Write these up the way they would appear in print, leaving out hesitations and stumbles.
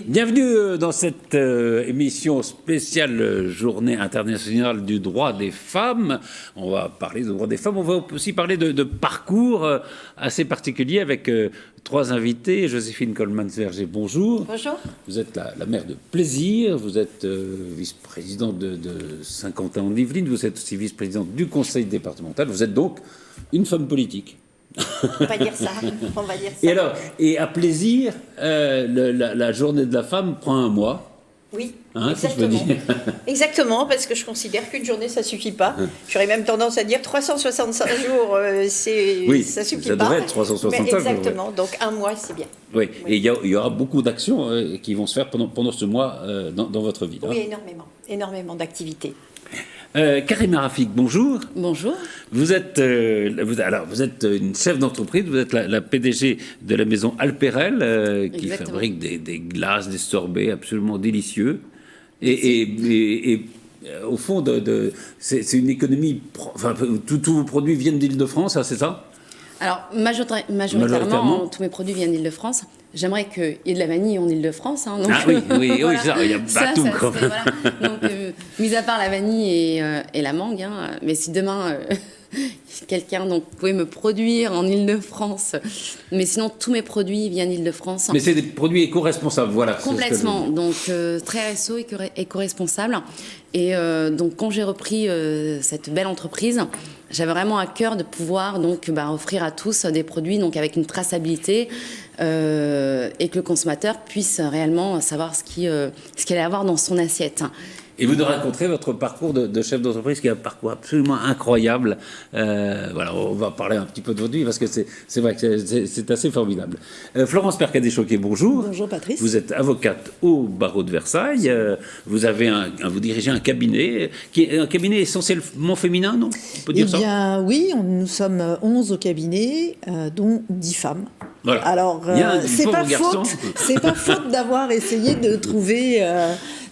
Bienvenue dans cette émission spéciale Journée internationale du droit des femmes. On va parler de droit des femmes, on va aussi parler de parcours assez particulier avec trois invités. Joséphine Coleman-Verger, bonjour. Bonjour. Vous êtes la maire de Plaisir, vous êtes vice-présidente de Saint-Quentin-en-Yvelines, vous êtes aussi vice-présidente du conseil départemental, vous êtes donc une femme politique. On va dire ça. On va dire ça. Et alors, et à Plaisir, la journée de la femme prend un mois. Oui, hein, exactement. Si je peux dire. Exactement, parce que je considère qu'une journée, ça suffit pas. J'aurais même tendance à dire 365 jours, ça suffit ça pas. devrait être 365 jours. Exactement, donc un mois, c'est bien. Oui, et il y aura beaucoup d'actions qui vont se faire pendant ce mois dans votre ville. Oui, énormément d'activités. Karima Rafik, bonjour. Bonjour. Vous êtes une chef d'entreprise, vous êtes la PDG de la maison Alperel, qui fabrique des glaces, des sorbets absolument délicieux. Et au fond, c'est une économie. Enfin, tous vos produits viennent d'Île-de-France, hein, c'est ça? Alors, majoritairement, tous mes produits viennent d'Île-de-France. J'aimerais qu'il y ait de la vanille en Île-de-France. Hein, oui, ça, il y a pas tout. Voilà. Donc, mis à part la vanille et la mangue, hein, mais si demain, quelqu'un pouvait me produire en Île-de-France, mais sinon, tous mes produits viennent d'Île-de-France. Mais c'est des produits éco-responsables, voilà. Complètement, donc très RSO, éco-responsable. Et donc, quand j'ai repris cette belle entreprise, j'avais vraiment à cœur de pouvoir offrir à tous des produits avec une traçabilité et que le consommateur puisse réellement savoir ce qu'il allait avoir dans son assiette. Et vous nous raconterez votre parcours de chef d'entreprise, qui est un parcours absolument incroyable. Voilà, on va parler un petit peu de votre vie, parce que c'est vrai que c'est assez formidable. Florence Percadet-Choquet, bonjour. Bonjour Patrice. Vous êtes avocate au barreau de Versailles. Vous dirigez un cabinet, qui est un cabinet essentiellement féminin, non? On peut dire ça? Eh bien oui, nous sommes 11 au cabinet, dont 10 femmes. Voilà. Alors, c'est pas faute d'avoir essayé de trouver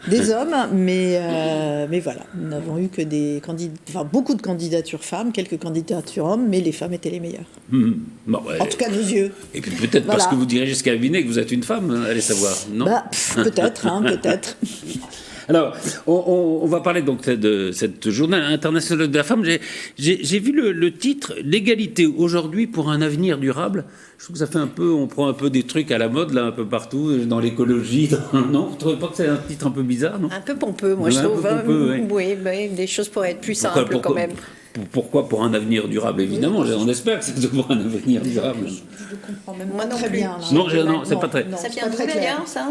des hommes, mais voilà, nous n'avons eu que beaucoup de candidatures femmes, quelques candidatures hommes, mais les femmes étaient les meilleures. En tout cas, nos yeux. Et puis peut-être parce que vous dirigez ce cabinet que vous êtes une femme, allez savoir, non? Peut-être, peut-être. Alors, on va parler donc de cette journée internationale de la femme. J'ai vu le titre « L'égalité aujourd'hui pour un avenir durable ». Je trouve que ça fait on prend un peu des trucs à la mode, là, un peu partout, dans l'écologie. Non, vous ne trouvez pas que c'est un titre un peu bizarre, non? Un peu pompeux, moi, je trouve. Oui, des choses pourraient être plus simples quand même. Pourquoi pour un avenir durable? Évidemment, on espère que c'est pour un avenir durable. Je comprends même moi pas non très plus. bien. Non, c'est pas très... Ça vient d'où d'ailleurs, ça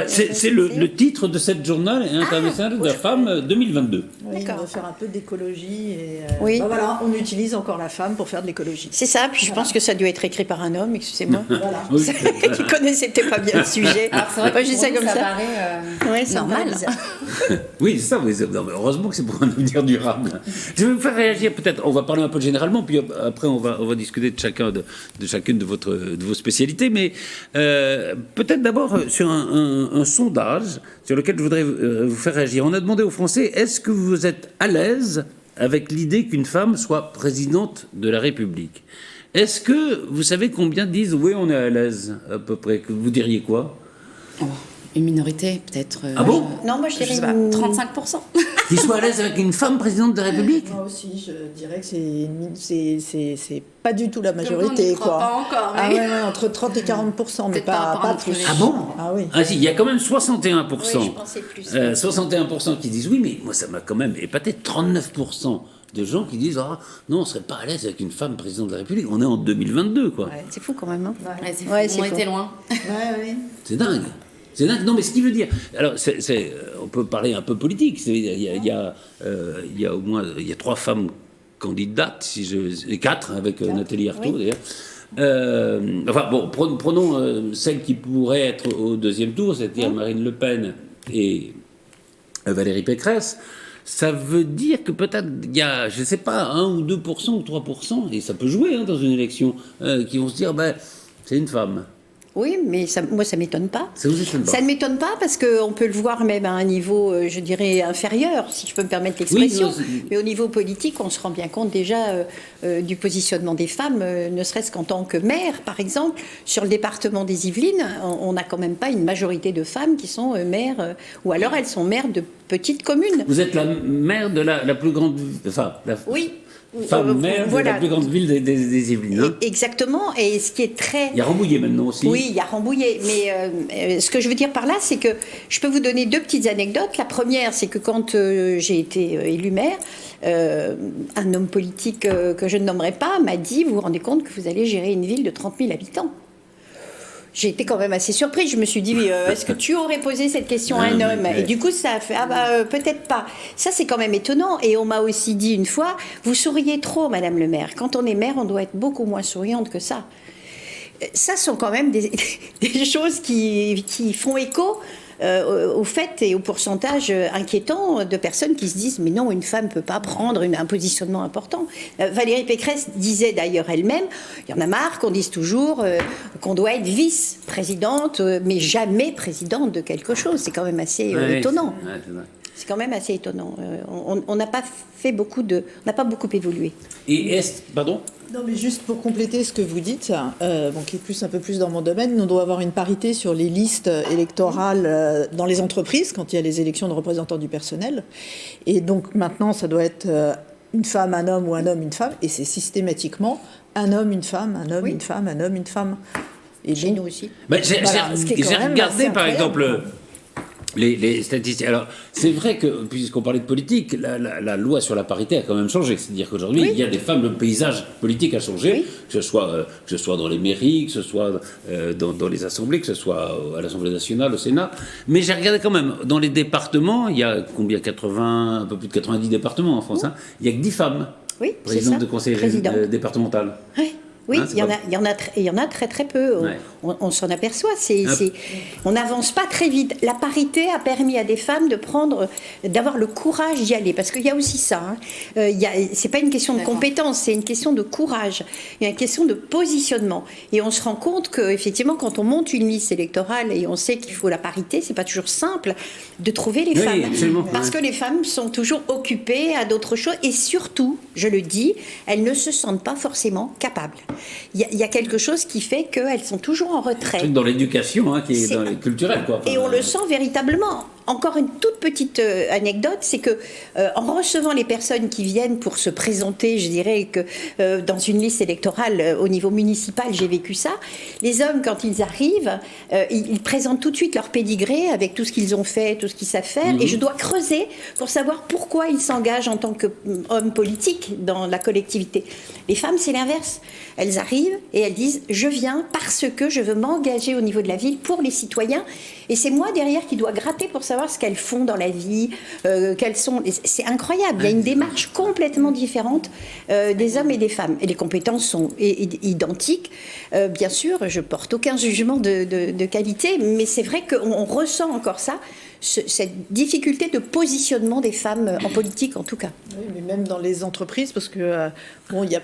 c'est le titre de cette journée internationale de la femme 2022. Oui, on va faire un peu d'écologie. Et oui. Voilà, on utilise encore la femme pour faire de l'écologie. C'est ça, puis je pense que ça a dû être écrit par un homme, excusez-moi. Voilà. Oui. Qui connaissait pas bien le sujet. Alors, c'est vrai que je dis ça comme ça. Paraît normal. Oui, c'est ça. Non, mais heureusement que c'est pour un avenir durable. Je vais vous faire réagir peut-être. On va parler un peu généralement, puis après on va discuter de chacune de vos spécialités. Mais peut-être d'abord sur un sondage sur lequel je voudrais vous faire réagir. On a demandé aux Français, est-ce que vous êtes à l'aise avec l'idée qu'une femme soit présidente de la République? Est-ce que vous savez combien disent oui, on est à l'aise à peu près? Que vous diriez quoi? Une minorité, peut-être. Ah bon? Non, moi je dirais 35%. Qu'ils soient à l'aise avec une femme présidente de la République? Moi aussi, je dirais que c'est pas du tout la majorité. Quoi. Pas encore, mais... entre 30 et 40%, mais pas plus. Ah bon? Ah oui. Ah si, il y a quand même 61%. Oui, je pensais plus. 61% qui disent oui, mais moi ça m'a quand même épaté. 39% de gens qui disent non, on serait pas à l'aise avec une femme présidente de la République. On est en 2022, quoi. Ouais, c'est fou quand même. Hein. On était loin. C'est dingue. C'est dingue. Non, mais ce qui veut dire... Alors, on peut parler un peu politique. Il y a au moins 3 femmes candidates, et 4 avec Nathalie Arthaud, d'ailleurs. Prenons celles qui pourraient être au deuxième tour, c'est-à-dire Marine Le Pen et Valérie Pécresse. Ça veut dire que peut-être il y a, je ne sais pas, 1 ou 2% ou 3%, et ça peut jouer dans une élection, qui vont se dire... C'est une femme. Oui, mais moi, ça ne m'étonne pas. Ça vous étonne pas? Ça ne m'étonne pas parce qu'on peut le voir même à un niveau, je dirais, inférieur, si je peux me permettre l'expression. Oui, mais au niveau politique, on se rend bien compte déjà du positionnement des femmes, ne serait-ce qu'en tant que maire, par exemple. Sur le département des Yvelines, on n'a quand même pas une majorité de femmes qui sont maires, ou alors elles sont maires de petites communes. Vous êtes la maire de la plus grande... Enfin, Oui. Femme maire voilà. de la plus grande ville des Yvelines. Hein. Exactement, et ce qui est très... Il y a Rambouillet maintenant aussi. Oui, il y a Rambouillet, mais ce que je veux dire par là, c'est que je peux vous donner 2 petites anecdotes. La première, c'est que quand j'ai été élue maire, un homme politique que je ne nommerai pas m'a dit, vous vous rendez compte que vous allez gérer une ville de 30 000 habitants. J'ai été quand même assez surprise. Je me suis dit, est-ce que tu aurais posé cette question à un homme? Et du coup, ça a fait, peut-être pas. Ça, c'est quand même étonnant. Et on m'a aussi dit une fois, vous souriez trop, Madame le maire. Quand on est maire, on doit être beaucoup moins souriante que ça. Ça sont quand même des choses qui font écho au fait et au pourcentage inquiétant de personnes qui se disent mais non, une femme ne peut pas prendre un positionnement important. Valérie Pécresse disait d'ailleurs elle-même, il y en a marre qu'on dise toujours qu'on doit être vice-présidente, mais jamais présidente de quelque chose. C'est quand même assez étonnant. C'est quand même assez étonnant. On n'a pas fait beaucoup on n'a pas beaucoup évolué. Et pardon? Non, mais juste pour compléter ce que vous dites, qui est un peu plus dans mon domaine, on doit avoir une parité sur les listes électorales dans les entreprises quand il y a les élections de représentants du personnel. Et donc maintenant, ça doit être une femme, un homme ou un homme, une femme. Et c'est systématiquement un homme, une femme, un homme, une femme, un homme, une femme. Et chez nous aussi. J'ai regardé par exemple les statistiques. Alors, c'est vrai que, puisqu'on parlait de politique, la loi sur la parité a quand même changé. C'est-à-dire qu'aujourd'hui, il y a des femmes, le paysage politique a changé, que ce soit dans les mairies, que ce soit dans les assemblées, que ce soit à l'Assemblée nationale, au Sénat. Mais j'ai regardé quand même, dans les départements, il y a combien, un peu plus de 90 départements en France, hein, il n'y a que 10 femmes présidentes de conseil départemental. Oui. Oui, il y en a très très peu. On s'en aperçoit. On n'avance pas très vite. La parité a permis à des femmes d'avoir le courage d'y aller, parce qu'il y a aussi ça. C'est pas une question de compétence, c'est une question de courage. Il y a une question de positionnement. Et on se rend compte que effectivement, quand on monte une liste électorale et on sait qu'il faut la parité, c'est pas toujours simple de trouver les femmes, parce que les femmes sont toujours occupées à d'autres choses et surtout, je le dis, elles ne se sentent pas forcément capables. Il y a quelque chose qui fait qu'elles sont toujours en retrait. Un truc dans l'éducation, hein, qui est dans les culturelles, quoi. Et on le sent véritablement. Encore une toute petite anecdote, c'est que en recevant les personnes qui viennent pour se présenter, je dirais que dans une liste électorale au niveau municipal, j'ai vécu ça. Les hommes, quand ils arrivent, ils présentent tout de suite leur pédigré avec tout ce qu'ils ont fait, tout ce qu'ils savent faire. Et je dois creuser pour savoir pourquoi ils s'engagent en tant qu'hommes politiques dans la collectivité. Les femmes, c'est l'inverse. Elles arrivent et elles disent « Je viens parce que je veux m'engager au niveau de la ville pour les citoyens. » Et c'est moi derrière qui dois gratter pour savoir ce qu'elles font dans la vie, quelles sont... C'est incroyable, il y a une démarche complètement différente des hommes et des femmes. Et les compétences sont identiques. Bien sûr, je porte aucun jugement de qualité, mais c'est vrai qu'on ressent encore ça, cette difficulté de positionnement des femmes en politique, en tout cas. Oui, mais même dans les entreprises, parce que il y a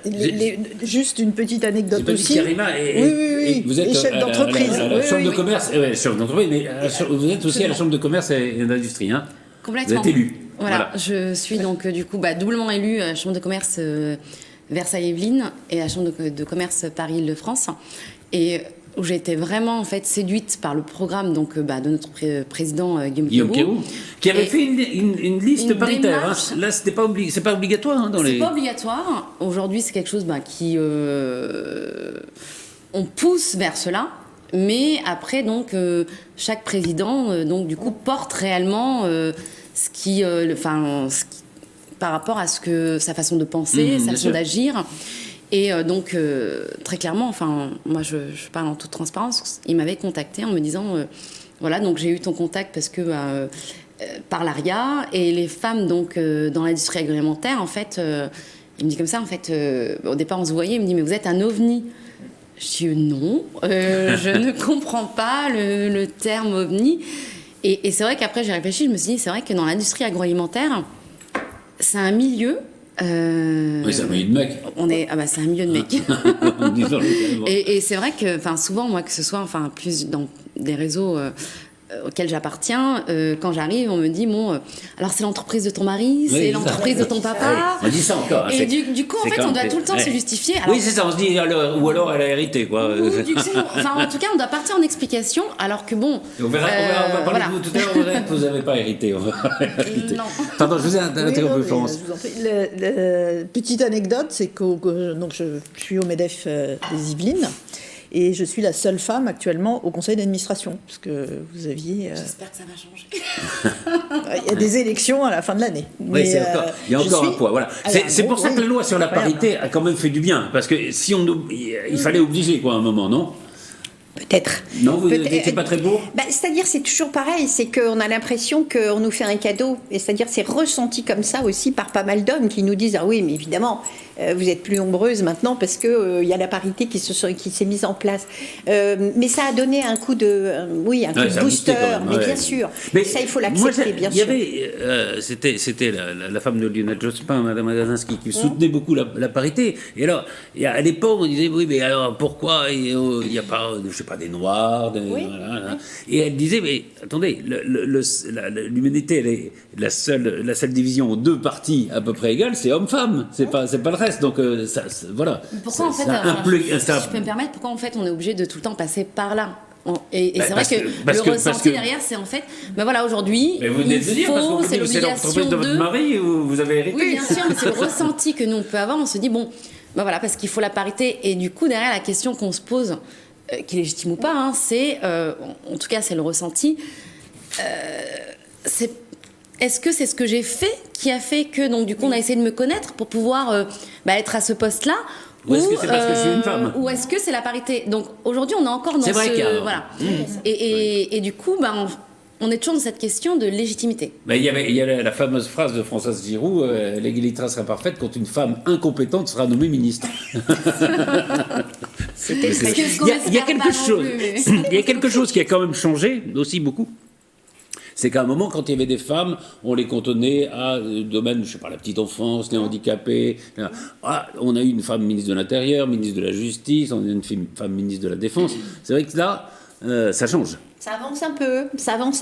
juste une petite anecdote aussi. Karima, oui, vous êtes chef d'entreprise. À la chambre de commerce, chef d'entreprise, mais vous êtes aussi à la chambre de commerce et d'industrie, hein. Complètement. Vous êtes élu. Voilà, je suis donc du coup doublement élue à la chambre de commerce Versailles-Yvelines et à la chambre de commerce Paris-Île-de-France, et où j'ai été vraiment en fait séduite par le programme de notre président Guillaume Kérou, qui avait fait une liste paritaire. Hein. Là, c'est pas obligatoire. Hein, c'est pas obligatoire. Aujourd'hui, c'est quelque chose qui on pousse vers cela. Mais après, donc, chaque président, porte réellement ce qui, par rapport à sa façon de penser, sa façon d'agir. Et très clairement, moi, je parle en toute transparence, il m'avait contacté en me disant, donc j'ai eu ton contact parce que par l'ARIA et les femmes dans l'industrie agroalimentaire, en fait, il me dit comme ça, en fait, au départ on se voyait, il me dit mais vous êtes un ovni. Je dis non, je ne comprends pas le terme ovni. Et c'est vrai qu'après j'ai réfléchi, je me suis dit c'est vrai que dans l'industrie agroalimentaire, c'est un milieu Oui, c'est un milieu de mecs. C'est un milieu de mecs. Disons-le. Et c'est vrai que, souvent, moi, que ce soit, plus dans des réseaux auxquels j'appartiens, quand j'arrive, on me dit, alors c'est l'entreprise de ton mari, c'est l'entreprise de ton papa. On dit ça encore. Et du coup, en fait, on doit tout le temps se justifier. Alors, oui, c'est ça, on se dit, ou alors elle a hérité, quoi. En tout cas, on doit partir en explication, alors que bon... On va parler de vous tout à l'heure, on verra que vous n'avez pas hérité. Non. Pardon, je vous ai interrompu, Florence. Je vous en prie. Petite anecdote, c'est que donc je suis au MEDEF des Yvelines. Et je suis la seule femme actuellement au conseil d'administration, parce que vous aviez... J'espère que ça va changer. Il y a des élections à la fin de l'année. Oui, il y a encore un poids. Voilà. C'est pour ça que la loi sur la parité a quand même fait du bien, parce que il fallait obliger, quoi, à un moment, non ? Peut-être. Non, vous n'étiez pas très beau. C'est-à-dire, c'est toujours pareil, c'est qu'on a l'impression qu'on nous fait un cadeau. Et c'est-à-dire, c'est ressenti comme ça aussi par pas mal d'hommes qui nous disent « Ah oui, mais évidemment, vous êtes plus nombreuses maintenant parce qu'il y a la parité qui s'est mise en place. » Mais ça a donné un coup de, de booster, mais bien sûr. Mais ça, il faut l'accepter, bien sûr. C'était la femme de Lionel Jospin, Madame Agazinski, qui soutenait beaucoup la parité. Et alors, à l'époque, on disait « Oui, mais alors, pourquoi il n'y a pas, je sais pas, des noirs voilà. Et elle disait, mais attendez, l'humanité, elle est la seule division en deux parties à peu près égales, c'est homme-femme, c'est pas le reste. Donc voilà. Pourquoi si je peux me permettre, pourquoi en fait on est obligé de tout le temps passer par là? Et c'est vrai que le ressenti derrière, c'est en fait, aujourd'hui, mais vous venez de dire, parce que c'est l'entreprise de votre mari où vous avez hérité. Oui, bien sûr, mais c'est le ressenti que nous on peut avoir. On se dit parce qu'il faut la parité. Et du coup, derrière, la question qu'on se pose, qui est légitime ou pas, c'est, en tout cas, c'est le ressenti. Est-ce que c'est ce que j'ai fait qui a fait que, donc, du coup, on a essayé de me connaître pour pouvoir être à ce poste-là? Ou est-ce que c'est parce que je suis une femme? Ou est-ce que c'est la parité? Donc, aujourd'hui, on est encore dans c'est vrai voilà. Et du coup, on est toujours dans cette question de légitimité. Il y a la fameuse phrase de Françoise Giroud, l'égalité sera parfaite quand une femme incompétente sera nommée ministre. Il y a quelque chose qui a quand même changé aussi beaucoup. C'est qu'à un moment, quand il y avait des femmes, on les cantonnait à domaine, je sais pas, la petite enfance, les handicapés. On a eu une femme ministre de l'Intérieur, ministre de la Justice, on a eu une femme ministre de la Défense. C'est vrai que là, ça change. Ça avance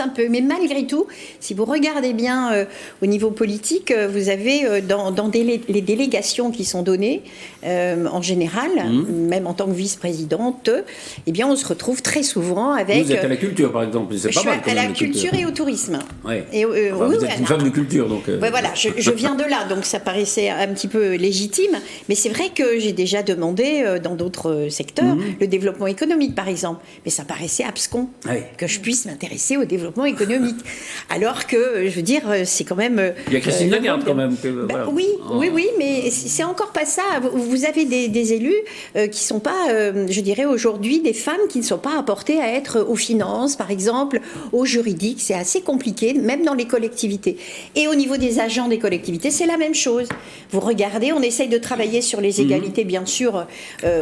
un peu, mais malgré tout, si vous regardez bien au niveau politique, vous avez dans les délégations qui sont données, en général, même en tant que vice-présidente, on se retrouve très souvent avec... Vous êtes à la culture, par exemple, c'est pas mal quand même. À la culture et au tourisme. Ouais. Vous êtes une femme de culture, donc... Voilà, je viens de là, donc ça paraissait un petit peu légitime, mais c'est vrai que j'ai déjà demandé dans d'autres secteurs, le développement économique, par exemple, mais ça paraissait abscon. Que je puisse m'intéresser au développement économique. Alors que, je veux dire, c'est quand même... Il y a Christine Lagarde quand même. Voilà. Oui, mais c'est encore pas ça. Vous avez des élus qui sont pas, je dirais aujourd'hui, des femmes qui ne sont pas apportées à être aux finances, par exemple, aux juridiques. C'est assez compliqué, même dans les collectivités. Et au niveau des agents des collectivités, c'est la même chose. Vous regardez, on essaye de travailler sur les égalités, bien sûr,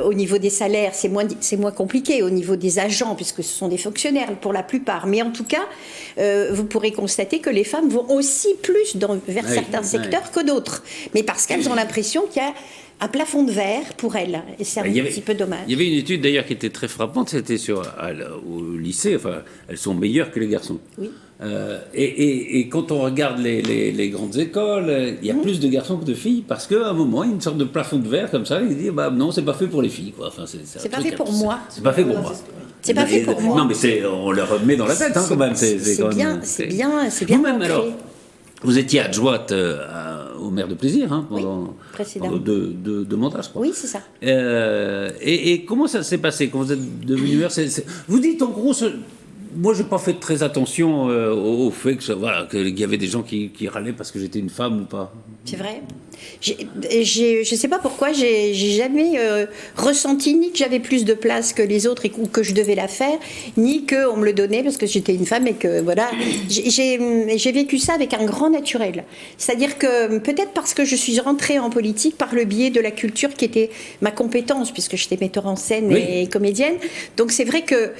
au niveau des salaires, c'est moins compliqué. Au niveau des agents, puisque ce sont des fonctionnaires, pour la plupart. Mais en tout cas, vous pourrez constater que les femmes vont aussi plus vers certains secteurs que d'autres. Mais parce qu'elles ont l'impression qu'il y a un plafond de verre pour elles. Et c'est un petit peu dommage. Il y avait une étude d'ailleurs qui était très frappante, c'était au lycée, elles sont meilleures que les garçons. Oui. Et quand on regarde les grandes écoles, il y a plus de garçons que de filles, parce qu'à un moment, il y a une sorte de plafond de verre comme ça, ils disent non, c'est pas fait pour les filles. Quoi. Enfin, c'est pas fait pour moi. C'est pas fait pour moi. C'est pas fait pour moi. Non, mais on leur met dans la tête quand même. C'est bien. Vous-même, alors, vous étiez adjointe au maire de Plaisir pendant deux mandats, je crois. Oui, c'est ça. Et comment ça s'est passé quand vous êtes devenu maire? Vous dites en gros... Moi, je n'ai pas fait très attention au fait qu'il y avait des gens qui râlaient parce que j'étais une femme ou pas. C'est vrai. Je ne sais pas pourquoi, j'ai jamais ressenti ni que j'avais plus de place que les autres ou que je devais la faire, ni qu'on me le donnait parce que j'étais une femme et que voilà. J'ai vécu ça avec un grand naturel. C'est-à-dire que peut-être parce que je suis rentrée en politique par le biais de la culture qui était ma compétence, puisque j'étais metteur en scène et comédienne. Donc c'est vrai que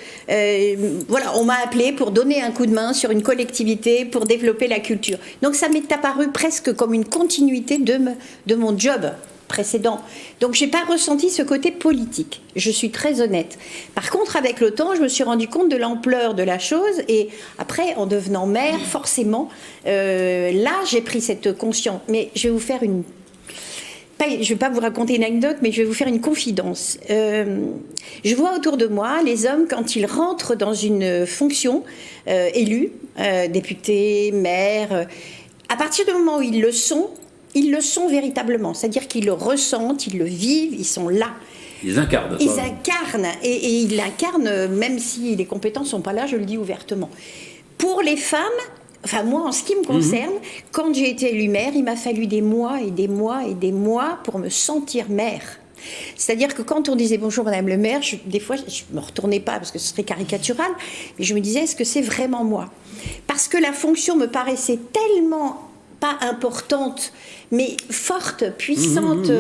on m'a appelée pour donner un coup de main sur une collectivité pour développer la culture. Donc ça m'est apparu presque comme une continuité de de mon job précédent. Donc, j'ai pas ressenti ce côté politique. Je suis très honnête. Par contre, avec le temps, je me suis rendu compte de l'ampleur de la chose. Et après, en devenant mère, forcément, là, j'ai pris cette conscience. Mais je vais vous faire je ne vais pas vous raconter une anecdote, mais je vais vous faire une confidence. Je vois autour de moi les hommes, quand ils rentrent dans une fonction élue, député, maire, à partir du moment où ils le sont véritablement. C'est-à-dire qu'ils le ressentent, ils le vivent, ils sont là. Ils incarnent. Ils incarnent, et ils l'incarnent, même si les compétences ne sont pas là, je le dis ouvertement. Pour les femmes, enfin moi, en ce qui me concerne, quand j'ai été élue maire, il m'a fallu des mois et des mois et des mois pour me sentir mère. C'est-à-dire que quand on disait bonjour Madame le maire, des fois je ne me retournais pas parce que ce serait caricatural, mais je me disais est-ce que c'est vraiment moi? Parce que la fonction me paraissait tellement pas importante, mais forte, puissante,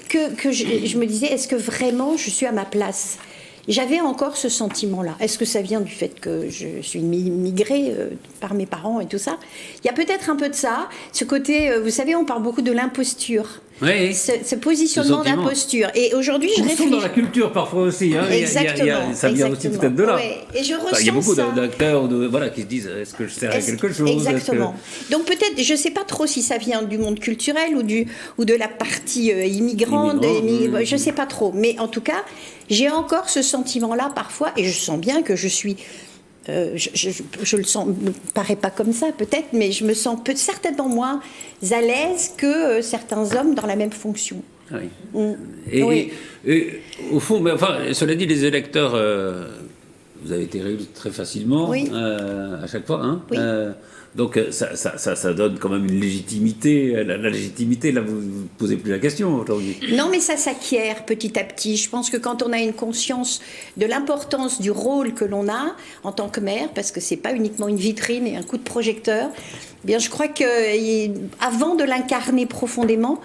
que je me disais est-ce que vraiment je suis à ma place? J'avais encore ce sentiment-là. Est-ce que ça vient du fait que je suis migrée par mes parents et tout ça? Il y a peut-être un peu de ça. Ce côté, vous savez, on parle beaucoup de l'imposture. Oui. Ce positionnement d'imposture. Et aujourd'hui, je réfléchis. Dans la culture parfois aussi. Hein. Exactement. Ça vient aussi peut-être de là. Ouais. Et je ressens il y a beaucoup ça. d'acteurs qui se disent est-ce que je sers à quelque chose? Exactement. Donc peut-être, je ne sais pas trop si ça vient du monde culturel ou de la partie immigrante. Je ne sais pas trop. Mais en tout cas, j'ai encore ce sentiment-là parfois. Et je sens bien que je suis... je le sens, ne paraît pas comme ça peut-être, mais je me sens certainement moins à l'aise que certains hommes dans la même fonction. Oui. Et au fond, cela dit, les électeurs, vous avez été réélus très facilement à chaque fois. Hein, oui. Donc ça donne quand même une légitimité. La légitimité, là, vous ne posez plus la question aujourd'hui. Non, mais ça s'acquiert petit à petit. Je pense que quand on a une conscience de l'importance du rôle que l'on a en tant que maire, parce que ce n'est pas uniquement une vitrine et un coup de projecteur, eh bien, je crois qu'avant de l'incarner profondément,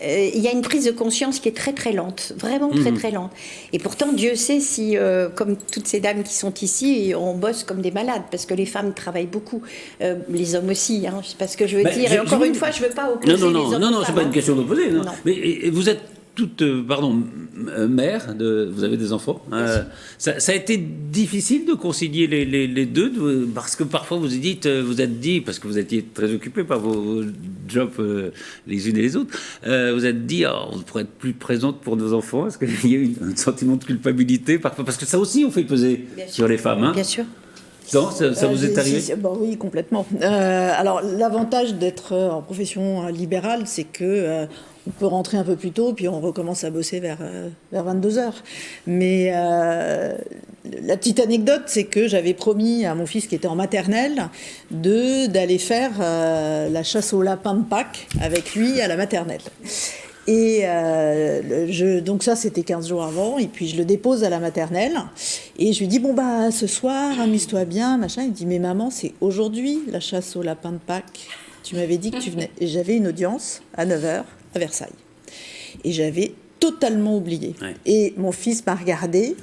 il y a une prise de conscience qui est très très lente, vraiment très très lente. Et pourtant, Dieu sait si, comme toutes ces dames qui sont ici, on bosse comme des malades, parce que les femmes travaillent beaucoup, les hommes aussi, hein, c'est pas ce que je veux dire. Et encore une fois, je ne veux pas opposer les hommes aux femmes. Non, c'est pas une question d'opposer. Non. Non. Mais vous êtes toute, mère, vous avez des enfants. Ça a été difficile de concilier les deux, parce que parfois vous êtes dit, parce que vous étiez très occupés par vos jobs les unes et les autres, vous êtes dit, on pourrait être plus présente pour nos enfants. Est-ce qu'il y a eu un sentiment de culpabilité parfois? Parce que ça aussi, on fait peser sur les femmes. Hein. Bien sûr. Non, ça vous est arrivé? Oui, complètement. Alors, l'avantage d'être en profession libérale, c'est que on peut rentrer un peu plus tôt, puis on recommence à bosser vers 22h. Mais la petite anecdote, c'est que j'avais promis à mon fils qui était en maternelle d'aller faire la chasse au lapin de Pâques avec lui à la maternelle. Et donc ça, c'était 15 jours avant, et puis je le dépose à la maternelle, et je lui dis, ce soir, amuse-toi bien, machin. Il me dit, mais maman, c'est aujourd'hui la chasse au lapin de Pâques. Tu m'avais dit que tu venais. Et j'avais une audience à 9h à Versailles. Et j'avais totalement oublié. Ouais. Et mon fils m'a regardé,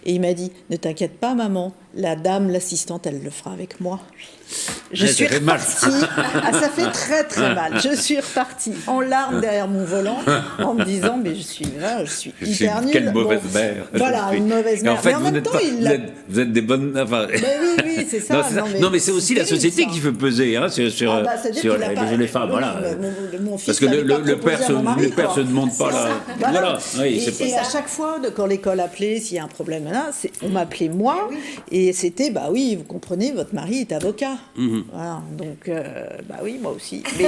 et il m'a dit, ne t'inquiète pas, maman, l'assistante, elle le fera avec moi. Je suis repartie. Ça fait très très mal. Je suis repartie en larmes derrière mon volant en me disant mais je suis hyper nulle. Quelle mauvaise mère. Voilà, une mauvaise mère. En fait, vous êtes des bonnes. Oui, c'est ça. Non, mais c'est aussi la société qui fait peser sur les femmes. Voilà. Mon fils parce que le père se demande pas là. Voilà. Et à chaque fois, quand l'école appelait, s'il y a un problème là, on m'appelait moi, et c'était vous comprenez, votre mari est avocat. Voilà, donc oui, moi aussi. Mais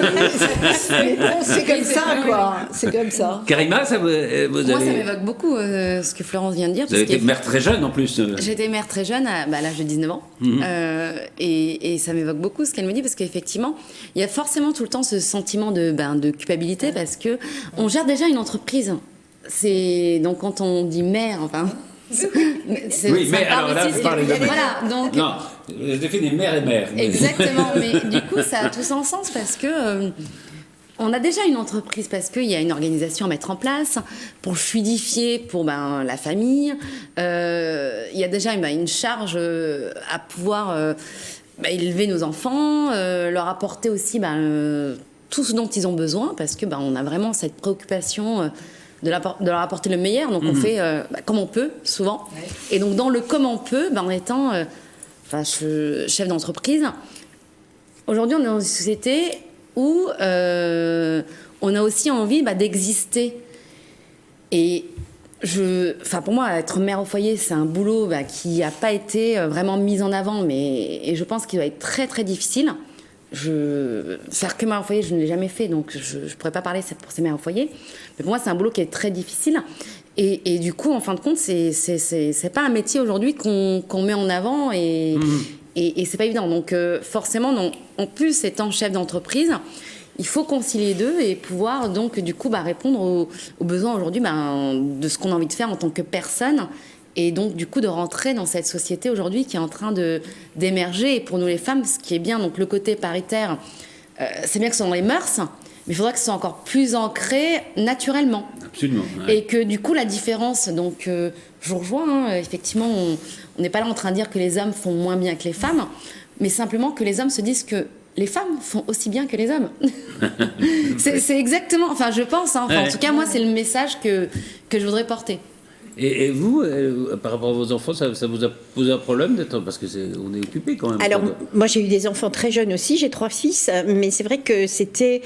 c'est comme ça, quoi. C'est comme ça. Karima, Moi, ça m'évoque beaucoup ce que Florence vient de dire. Vous avez été mère très jeune en plus. J'ai été mère très jeune, à l'âge de 19 ans. Et ça m'évoque beaucoup ce qu'elle me dit, parce qu'effectivement, il y a forcément tout le temps ce sentiment de culpabilité, parce qu'on gère déjà une entreprise. Donc quand on dit mère, oui, mais alors là, vous parlez de mère. Voilà, donc... Non, je définis mère et mère. Exactement, mais du coup, ça a tout son sens, parce que on a déjà une entreprise, parce qu'il y a une organisation à mettre en place pour fluidifier pour la famille. Il y a déjà une charge à pouvoir élever nos enfants, leur apporter aussi tout ce dont ils ont besoin, parce que on a vraiment cette préoccupation de leur apporter le meilleur. Donc on fait comme on peut, souvent. Ouais. Et donc dans le comme on peut, en étant chef d'entreprise, aujourd'hui on est dans une société où on a aussi envie d'exister. Et pour moi, être mère au foyer, c'est un boulot qui n'a pas été vraiment mis en avant, et je pense qu'il va être très très difficile. Faire que mère au foyer, je ne l'ai jamais fait, donc je ne pourrais pas parler pour ces mères au foyer. Mais pour moi, c'est un boulot qui est très difficile. Et du coup, en fin de compte, c'est pas un métier aujourd'hui qu'on met en avant, et c'est pas évident. Donc forcément, en plus, étant chef d'entreprise, il faut concilier les deux et pouvoir donc du coup répondre aux besoins aujourd'hui de ce qu'on a envie de faire en tant que personne, et donc du coup de rentrer dans cette société aujourd'hui qui est en train d'émerger. Et pour nous les femmes, ce qui est bien, donc le côté paritaire, c'est bien que ce soit dans les mœurs, mais il faudra que ce soit encore plus ancré naturellement. Absolument. Ouais. Et que du coup la différence, donc je vous rejoins, effectivement, on n'est pas là en train de dire que les hommes font moins bien que les femmes, mais simplement que les hommes se disent que les femmes font aussi bien que les hommes. c'est exactement, je pense, en tout cas, moi, c'est le message que je voudrais porter. Et vous, par rapport à vos enfants, ça vous a posé un problème d'être, parce que on est occupé quand même. Alors, moi j'ai eu des enfants très jeunes aussi, j'ai 3 fils, mais c'est vrai que c'était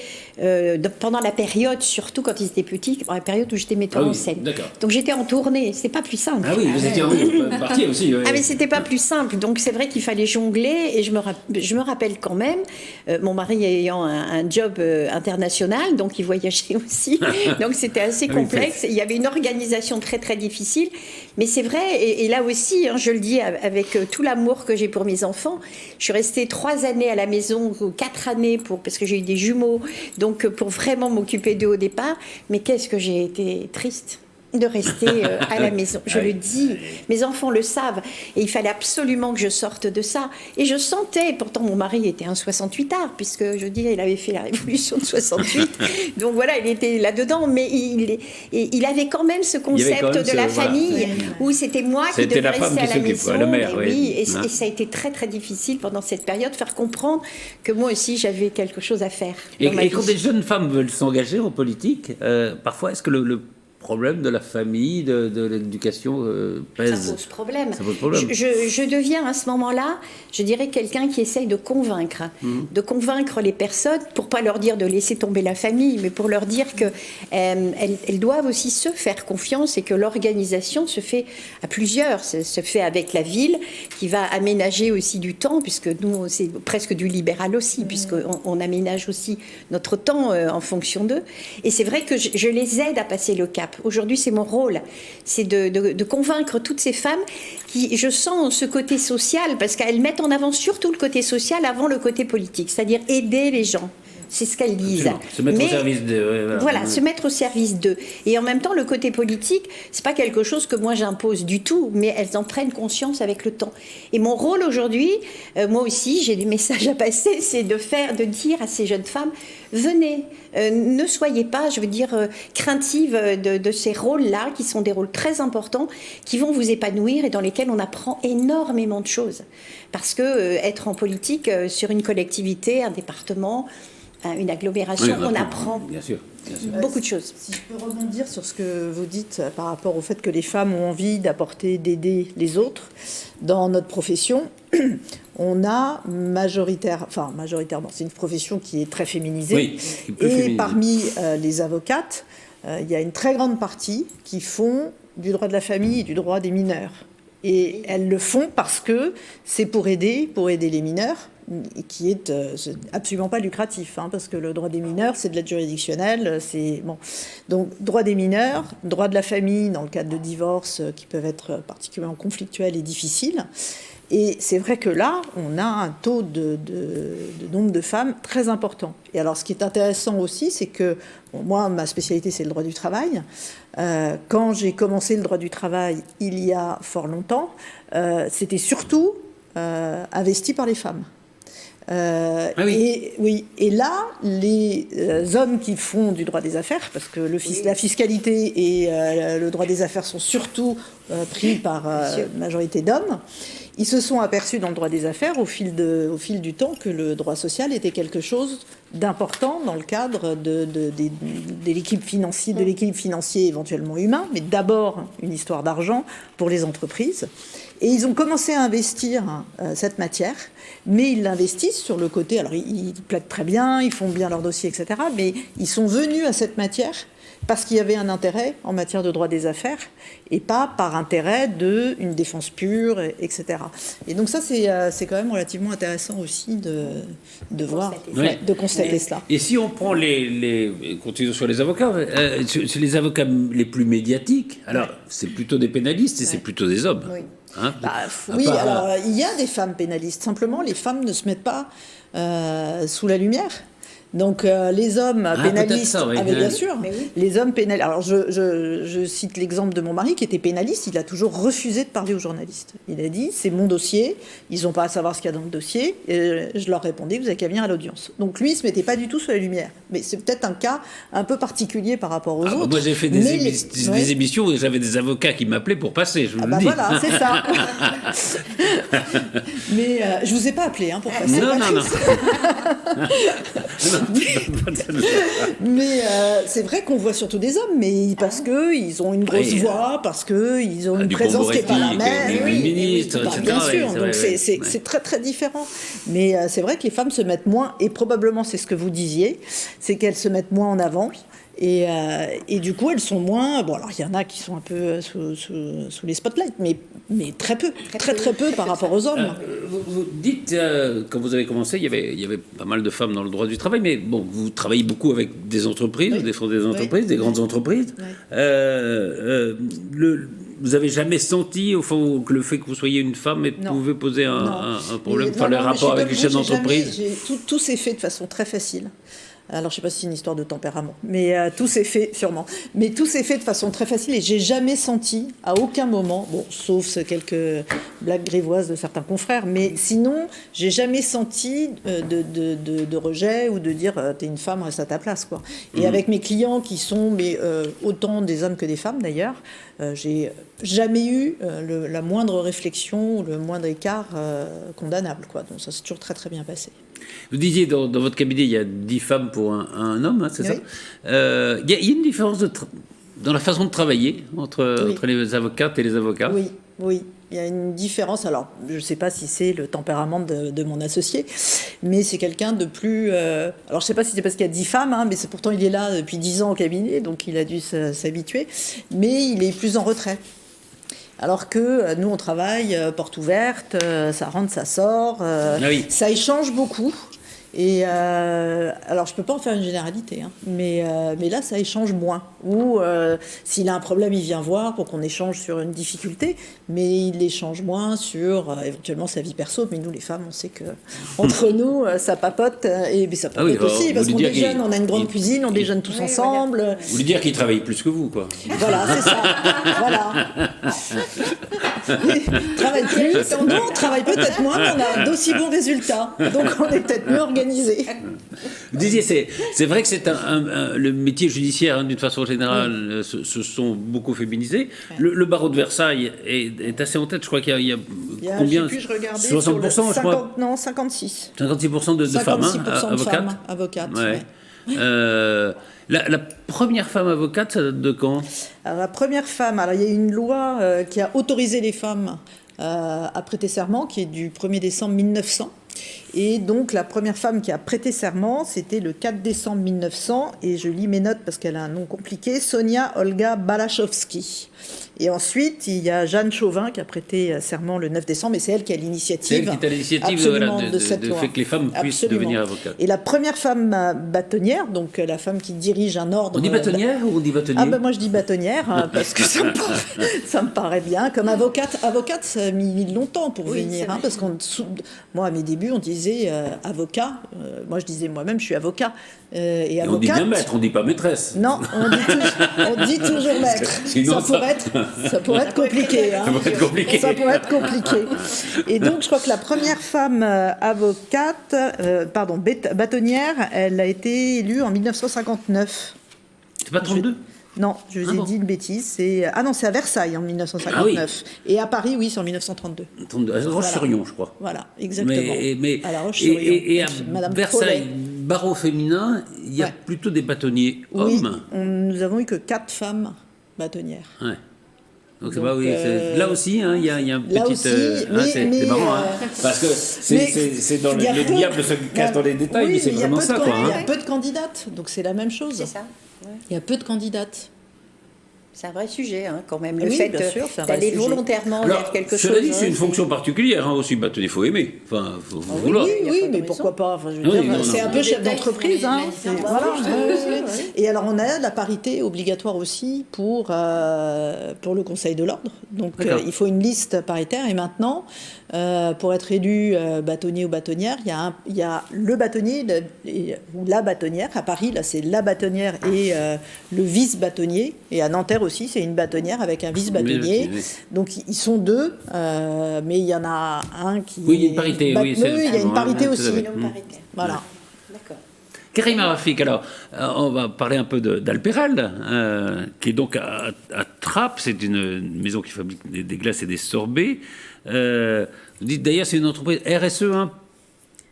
pendant la période, surtout quand ils étaient petits, pendant la période où j'étais metteur en scène. D'accord. Donc j'étais en tournée, c'est pas plus simple. Ah oui, vous étiez partie aussi. Ouais. Ah mais c'était pas plus simple, donc c'est vrai qu'il fallait jongler, et je me rappelle quand même, mon mari ayant un job international, donc il voyageait aussi, donc c'était assez complexe, il y avait une organisation très très difficile. Mais c'est vrai, et là aussi, je le dis avec tout l'amour que j'ai pour mes enfants, je suis restée 3 années à la maison, ou 4 années, parce que j'ai eu des jumeaux, donc pour vraiment m'occuper d'eux au départ. Mais qu'est-ce que j'ai été triste de rester à la maison. Je le dis, mes enfants le savent, et il fallait absolument que je sorte de ça. Et je sentais, pourtant mon mari était un 68 art, puisque je dis, il avait fait la révolution de 68, donc voilà, il était là-dedans, mais il avait quand même ce concept de la famille, où c'était moi qui devais rester à la maison. Le maire, et ça a été très très difficile pendant cette période, faire comprendre que moi aussi j'avais quelque chose à faire. Et quand des jeunes femmes veulent s'engager en politique, parfois, est-ce que le problème de la famille, de l'éducation pèse. Ça pose problème. Ça pose problème. Je deviens à ce moment-là, je dirais, quelqu'un qui essaye de convaincre les personnes, pour pas leur dire de laisser tomber la famille, mais pour leur dire que elles doivent aussi se faire confiance, et que l'organisation se fait à plusieurs, se fait avec la ville, qui va aménager aussi du temps, puisque nous, c'est presque du libéral aussi, puisqu'on aménage aussi notre temps en fonction d'eux. Et c'est vrai que je les aide à passer le cap. Aujourd'hui, c'est mon rôle, c'est de convaincre toutes ces femmes qui, je sens ce côté social, parce qu'elles mettent en avant surtout le côté social avant le côté politique, c'est-à-dire aider les gens. C'est ce qu'elles disent. Se mettre au service d'eux. Voilà, se mettre au service d'eux. Et en même temps, le côté politique, c'est pas quelque chose que moi j'impose du tout, mais elles en prennent conscience avec le temps. Et mon rôle aujourd'hui, moi aussi, j'ai des messages à passer, c'est de dire à ces jeunes femmes, venez, ne soyez pas, craintives de ces rôles-là, qui sont des rôles très importants, qui vont vous épanouir et dans lesquels on apprend énormément de choses. Parce que être en politique, sur une collectivité, un département, une agglomération, on apprend bien sûr. beaucoup de choses. Si je peux rebondir sur ce que vous dites par rapport au fait que les femmes ont envie d'aider les autres, dans notre profession, on a majoritairement, c'est une profession qui est très féminisée, et parmi les avocates, il y a une très grande partie qui font du droit de la famille et du droit des mineurs. Et elles le font parce que c'est pour aider les mineurs, qui est absolument pas lucratif, parce que le droit des mineurs, c'est de l'aide juridictionnelle, Donc, droit des mineurs, droit de la famille dans le cadre de divorces qui peuvent être particulièrement conflictuels et difficiles. Et c'est vrai que là, on a un taux de nombre de femmes très important. Et alors, ce qui est intéressant aussi, c'est que, moi, ma spécialité, c'est le droit du travail. Quand j'ai commencé le droit du travail, il y a fort longtemps, c'était surtout investi par les femmes. Et là, les hommes qui font du droit des affaires, parce que la fiscalité et le droit des affaires sont surtout pris par majorité d'hommes, ils se sont aperçus dans le droit des affaires au fil du temps que le droit social était quelque chose d'important dans le cadre de l'équilibre financier éventuellement humain, mais d'abord une histoire d'argent pour les entreprises. Et ils ont commencé à investir cette matière, mais ils l'investissent sur le côté, alors ils plaident très bien, ils font bien leur dossier, etc., mais ils sont venus à cette matière parce qu'il y avait un intérêt en matière de droit des affaires et pas par intérêt d'une défense pure, etc. Et donc ça, c'est quand même relativement intéressant aussi de voir, de constater cela. Et si on prend continuons sur les avocats, sur les avocats les plus médiatiques, alors c'est plutôt des pénalistes et c'est plutôt des hommes. Oui. Hein, oui, alors il y a des femmes pénalistes. Simplement, les femmes ne se mettent pas sous la lumière. Donc les hommes pénalistes, ça, oui. bien sûr, oui. Les hommes pénalistes. Alors je cite l'exemple de mon mari qui était pénaliste, il a toujours refusé de parler aux journalistes. Il a dit c'est mon dossier, ils n'ont pas à savoir ce qu'il y a dans le dossier. Et je leur répondais vous n'avez qu'à venir à l'audience. Donc lui il se mettait pas du tout sous la lumière. Mais c'est peut-être un cas un peu particulier par rapport aux autres. Moi j'ai fait des émissions où j'avais des avocats qui m'appelaient pour passer. Je vous le dis. Voilà, c'est ça. Mais je vous ai pas appelé pour passer. Non. Mais c'est vrai qu'on voit surtout des hommes, mais parce qu'ils ont une grosse voix, parce qu'ils ont une présence qui n'est pas la même. Ministre, etc. Bien sûr, donc c'est très très différent. Mais c'est vrai que les femmes se mettent moins, et probablement c'est ce que vous disiez, c'est qu'elles se mettent moins en avant. Et du coup, elles sont moins... Bon, alors, il y en a qui sont un peu sous les spotlights, mais très peu, très peu par rapport aux hommes. Vous dites, quand vous avez commencé, il y avait pas mal de femmes dans le droit du travail, mais bon, vous travaillez beaucoup avec des entreprises, vous défendez des entreprises, des grandes entreprises. Vous avez jamais senti, au fond, que le fait que vous soyez une femme pouvait poser un problème, le rapport avec les chefs d'entreprise? Tout s'est fait de façon très facile. Alors, je ne sais pas si c'est une histoire de tempérament, mais tout s'est fait, sûrement. Mais tout s'est fait de façon très facile et j'ai jamais senti, à aucun moment, bon, sauf quelques blagues grivoises de certains confrères, mais sinon, j'ai jamais senti de rejet ou de dire t'es une femme, reste à ta place, quoi. Et avec mes clients qui sont autant des hommes que des femmes d'ailleurs, j'ai jamais eu la moindre réflexion ou le moindre écart condamnable, quoi. Donc ça s'est toujours très très bien passé. Vous disiez dans votre cabinet il y a 10 femmes pour un homme, c'est ça? Il y a une différence dans la façon de travailler entre les avocates et les avocats? Oui. Il y a une différence. Alors, je ne sais pas si c'est le tempérament de mon associé, mais c'est quelqu'un de plus... alors, je ne sais pas si c'est parce qu'il y a 10 femmes, mais pourtant, il est là depuis 10 ans au cabinet, donc il a dû s'habituer. Mais il est plus en retrait. Alors que nous, on travaille porte ouverte, ça rentre, ça sort, ça échange beaucoup. Et alors, je peux pas en faire une généralité, mais là, ça échange moins. Ou s'il a un problème, il vient voir pour qu'on échange sur une difficulté, mais il échange moins sur éventuellement sa vie perso. Mais nous, les femmes, on sait que entre nous, ça papote et ça papote aussi parce qu'on déjeune, on a une grande cuisine, on déjeune tous ensemble. Voilà. Vous voulez dire qu'il travaille plus que vous, quoi? Voilà, c'est ça. Voilà. Travaille plus. Nous, on travaille peut-être moins, mais on a d'aussi bons résultats. Donc, on est peut-être mieux organisé. Vous disiez, c'est vrai que c'est le métier judiciaire, d'une façon générale, se sont beaucoup féminisés. Le barreau de Versailles est assez en tête. Je crois qu'il y a combien? Je sais plus, je regardais 60%, je crois. Non, 56. 56% de femmes, avocates. La première femme avocate, ça date de quand? Alors, la première femme, il y a une loi qui a autorisé les femmes à prêter serment, qui est du 1er décembre 1900. Et donc, la première femme qui a prêté serment, c'était le 4 décembre 1900, et je lis mes notes parce qu'elle a un nom compliqué, Sonia Olga Balachowski. Et ensuite, il y a Jeanne Chauvin qui a prêté serment le 9 décembre, et c'est elle qui a l'initiative. C'est elle qui a l'initiative de fait que les femmes puissent devenir avocates. Et la première femme bâtonnière, donc la femme qui dirige un ordre... On dit bâtonnière ou on dit bâtonnier? Moi je dis bâtonnière, parce que ça me paraît bien. Comme avocate, ça a mis longtemps pour venir, parce que moi à mes débuts, on disait avocat. Moi je disais moi-même, je suis avocat. Et avocate, on dit bien maître, on dit pas maîtresse. Non, on dit toujours maître. Sinon, ça pourrait être compliqué. Ça pourrait être compliqué. Et donc, je crois que la première femme bâtonnière, elle a été élue en 1959. C'est pas 32? Non, je vous ai dit une bêtise. C'est à Versailles en 1959. Et à Paris, oui, c'est en 1932. À Roche-sur-Yon, je crois. Voilà, exactement. Mais à la Roche-sur-Yon. et à Madame Versailles, Follet. barreau féminin, il y a plutôt des bâtonniers hommes. Oui, nous avons eu que 4 femmes bâtonnières. Ouais. Donc, Donc, là aussi, hein, il y a un petit. là aussi, c'est marrant, hein, parce que c'est dans il y a le peu- diable se cache dans les détails, oui, mais c'est il y a vraiment peu de ça, quoi. Il y Hein. a peu de candidates, donc c'est la même chose. C'est ça. Il y a peu de candidates. C'est un vrai sujet, hein, quand même. Le Oui, fait bien sûr, c'est un vrai d'aller sujet. volontairement Alors, vers quelque cela chose. dit, c'est une fonction particulière, hein, aussi bâtonnier, il faut aimer. Enfin, faut vouloir. Oui, Il y a oui, pas de mais raison. pourquoi pas. Enfin, je veux Oui, dire, non, c'est non. un peu Les chef détails d'entreprise. font Hein. la différence. Voilà, Oui, oui. Et alors, on a la parité obligatoire aussi pour le Conseil de l'Ordre. Donc, D'accord. il faut une liste paritaire. Et maintenant, pour être élu bâtonnier ou bâtonnière, il y a le bâtonnier ou la bâtonnière. À Paris, là, c'est la bâtonnière et le vice-bâtonnier. Et à Nanterre aussi, c'est une bâtonnière avec un vice-bâtonnier. Donc, ils sont 2, mais il y en a un qui... Oui, il y a une parité, oui, c'est- il y a une parité tout à aussi. fait. Binôme paritaire. Voilà. D'accord. Karima Rafik, alors, on va parler un peu d'Alperal, qui est donc à Trappes. C'est une maison qui fabrique des glaces et des sorbets. Vous dites d'ailleurs, c'est une entreprise RSE, hein,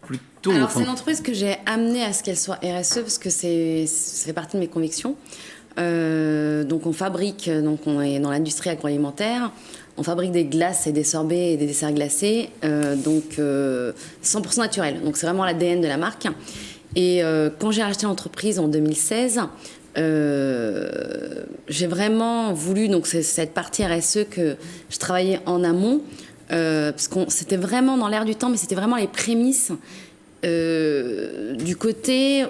plutôt. Alors, enfin, c'est une entreprise que j'ai amenée à ce qu'elle soit RSE parce que ça fait partie de mes convictions. Donc, on fabrique, donc on est dans l'industrie agroalimentaire. On fabrique des glaces et des sorbets et des desserts glacés, donc 100% naturel. Donc, c'est vraiment l'ADN de la marque. Et quand j'ai racheté l'entreprise en 2016, j'ai vraiment voulu, donc c'est cette partie RSE que je travaillais en amont, parce que c'était vraiment dans l'air du temps, mais c'était vraiment les prémices du côté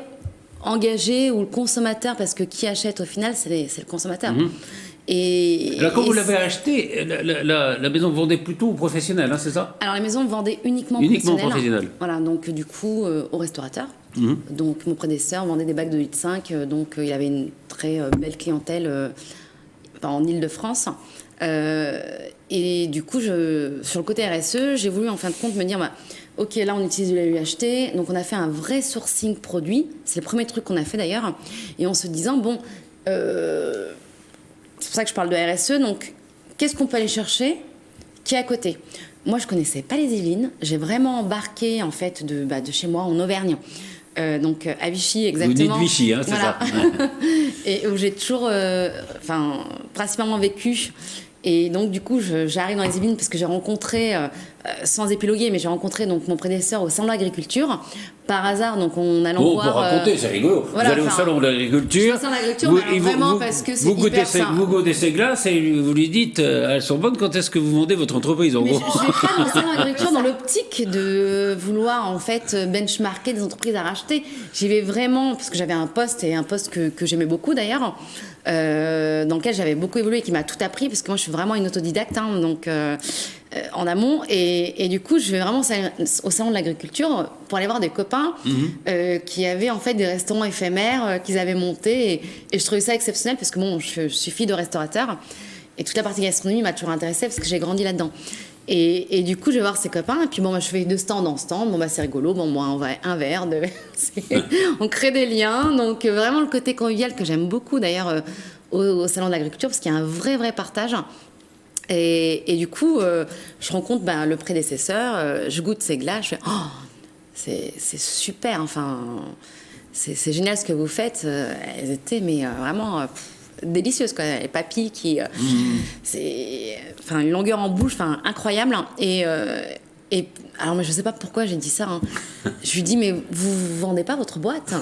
engagé ou le consommateur, parce que qui achète au final, c'est le consommateur. Et, alors, quand et vous l'avez acheté, la maison vendait plutôt aux professionnels, hein, c'est ça? alors la maison vendait uniquement Professionnel. Voilà, donc du coup aux restaurateurs. Donc mon prédécesseur vendait des bacs de 1,5 litre, donc il avait une très belle clientèle en Île-de-France. Et du coup, sur le côté RSE, j'ai voulu en fin de compte me dire, ok, là on utilise du lait UHT, donc on a fait un vrai sourcing produit. C'est le premier truc qu'on a fait d'ailleurs. Et en se disant, bon, c'est pour ça que je parle de RSE, donc qu'est-ce qu'on peut aller chercher qui est à côté? Moi, je connaissais pas les Yvelines. J'ai vraiment embarqué en fait de chez moi en Auvergne. Donc à Vichy, exactement. Vous dites Vichy, hein, c'est Voilà. ça. Et où j'ai toujours, principalement vécu. Et donc, du coup, j'arrive dans les Yvelines parce que j'ai rencontré, sans épiloguer, mais j'ai rencontré donc, mon prédécesseur au salon de l'agriculture. Par hasard, donc on allant Bon, voir... pour raconter, c'est rigolo. voilà, vous allez au salon de l'agriculture. au salon de l'agriculture, mais alors vraiment parce que c'est hyper simple. Vous goûtez ces glaces et vous lui dites, elles sont bonnes, quand est-ce que vous vendez votre entreprise, en Mais gros? je vais pas au salon de l'agriculture dans l'optique de vouloir en fait benchmarker des entreprises à racheter. J'y vais vraiment parce que j'avais un poste que j'aimais beaucoup d'ailleurs, dans lequel j'avais beaucoup évolué et qui m'a tout appris parce que moi je suis vraiment une autodidacte, hein, donc en amont et du coup je vais vraiment au salon de l'agriculture pour aller voir des copains qui avaient en fait des restaurants éphémères qu'ils avaient montés et je trouvais ça exceptionnel parce que bon je suis fille de restaurateur et toute la partie gastronomie m'a toujours intéressée parce que j'ai grandi là-dedans. Et du coup, je vais voir ses copains, et puis bon, je fais de stand en stand, c'est rigolo, moi, on va un verre, on crée des liens, donc vraiment le côté convivial que j'aime beaucoup d'ailleurs au salon de l'agriculture, parce qu'il y a un vrai partage. Et du coup, je rencontre le prédécesseur, je goûte ses glaces, je fais oh, c'est super, enfin, c'est génial ce que vous faites. Elles étaient vraiment délicieuses, quoi. Les papilles qui, c'est, une longueur en bouche, incroyable. Et alors, mais je sais pas pourquoi j'ai dit ça. Hein. Je lui dis, mais vous vendez pas votre boîte?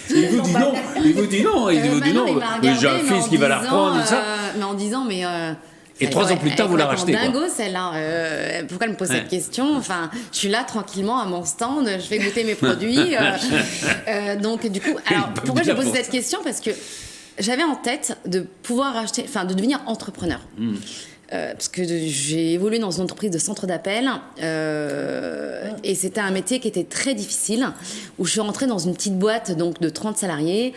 Il vous dit non. Il vous dit non. Mais j'ai un fils qui va la reprendre et ça. Mais en disant, mais. Et 3 ans plus tard, vous la rachetez. Dingo, celle-là. Pourquoi elle me pose cette question? Enfin, je suis là tranquillement à mon stand, je vais goûter mes produits. Donc, du coup, alors pourquoi j'ai posé cette question? Parce que j'avais en tête de pouvoir acheter, de devenir entrepreneur. Parce que j'ai évolué dans une entreprise de centre d'appel et c'était un métier qui était très difficile où je suis rentrée dans une petite boîte donc de 30 salariés.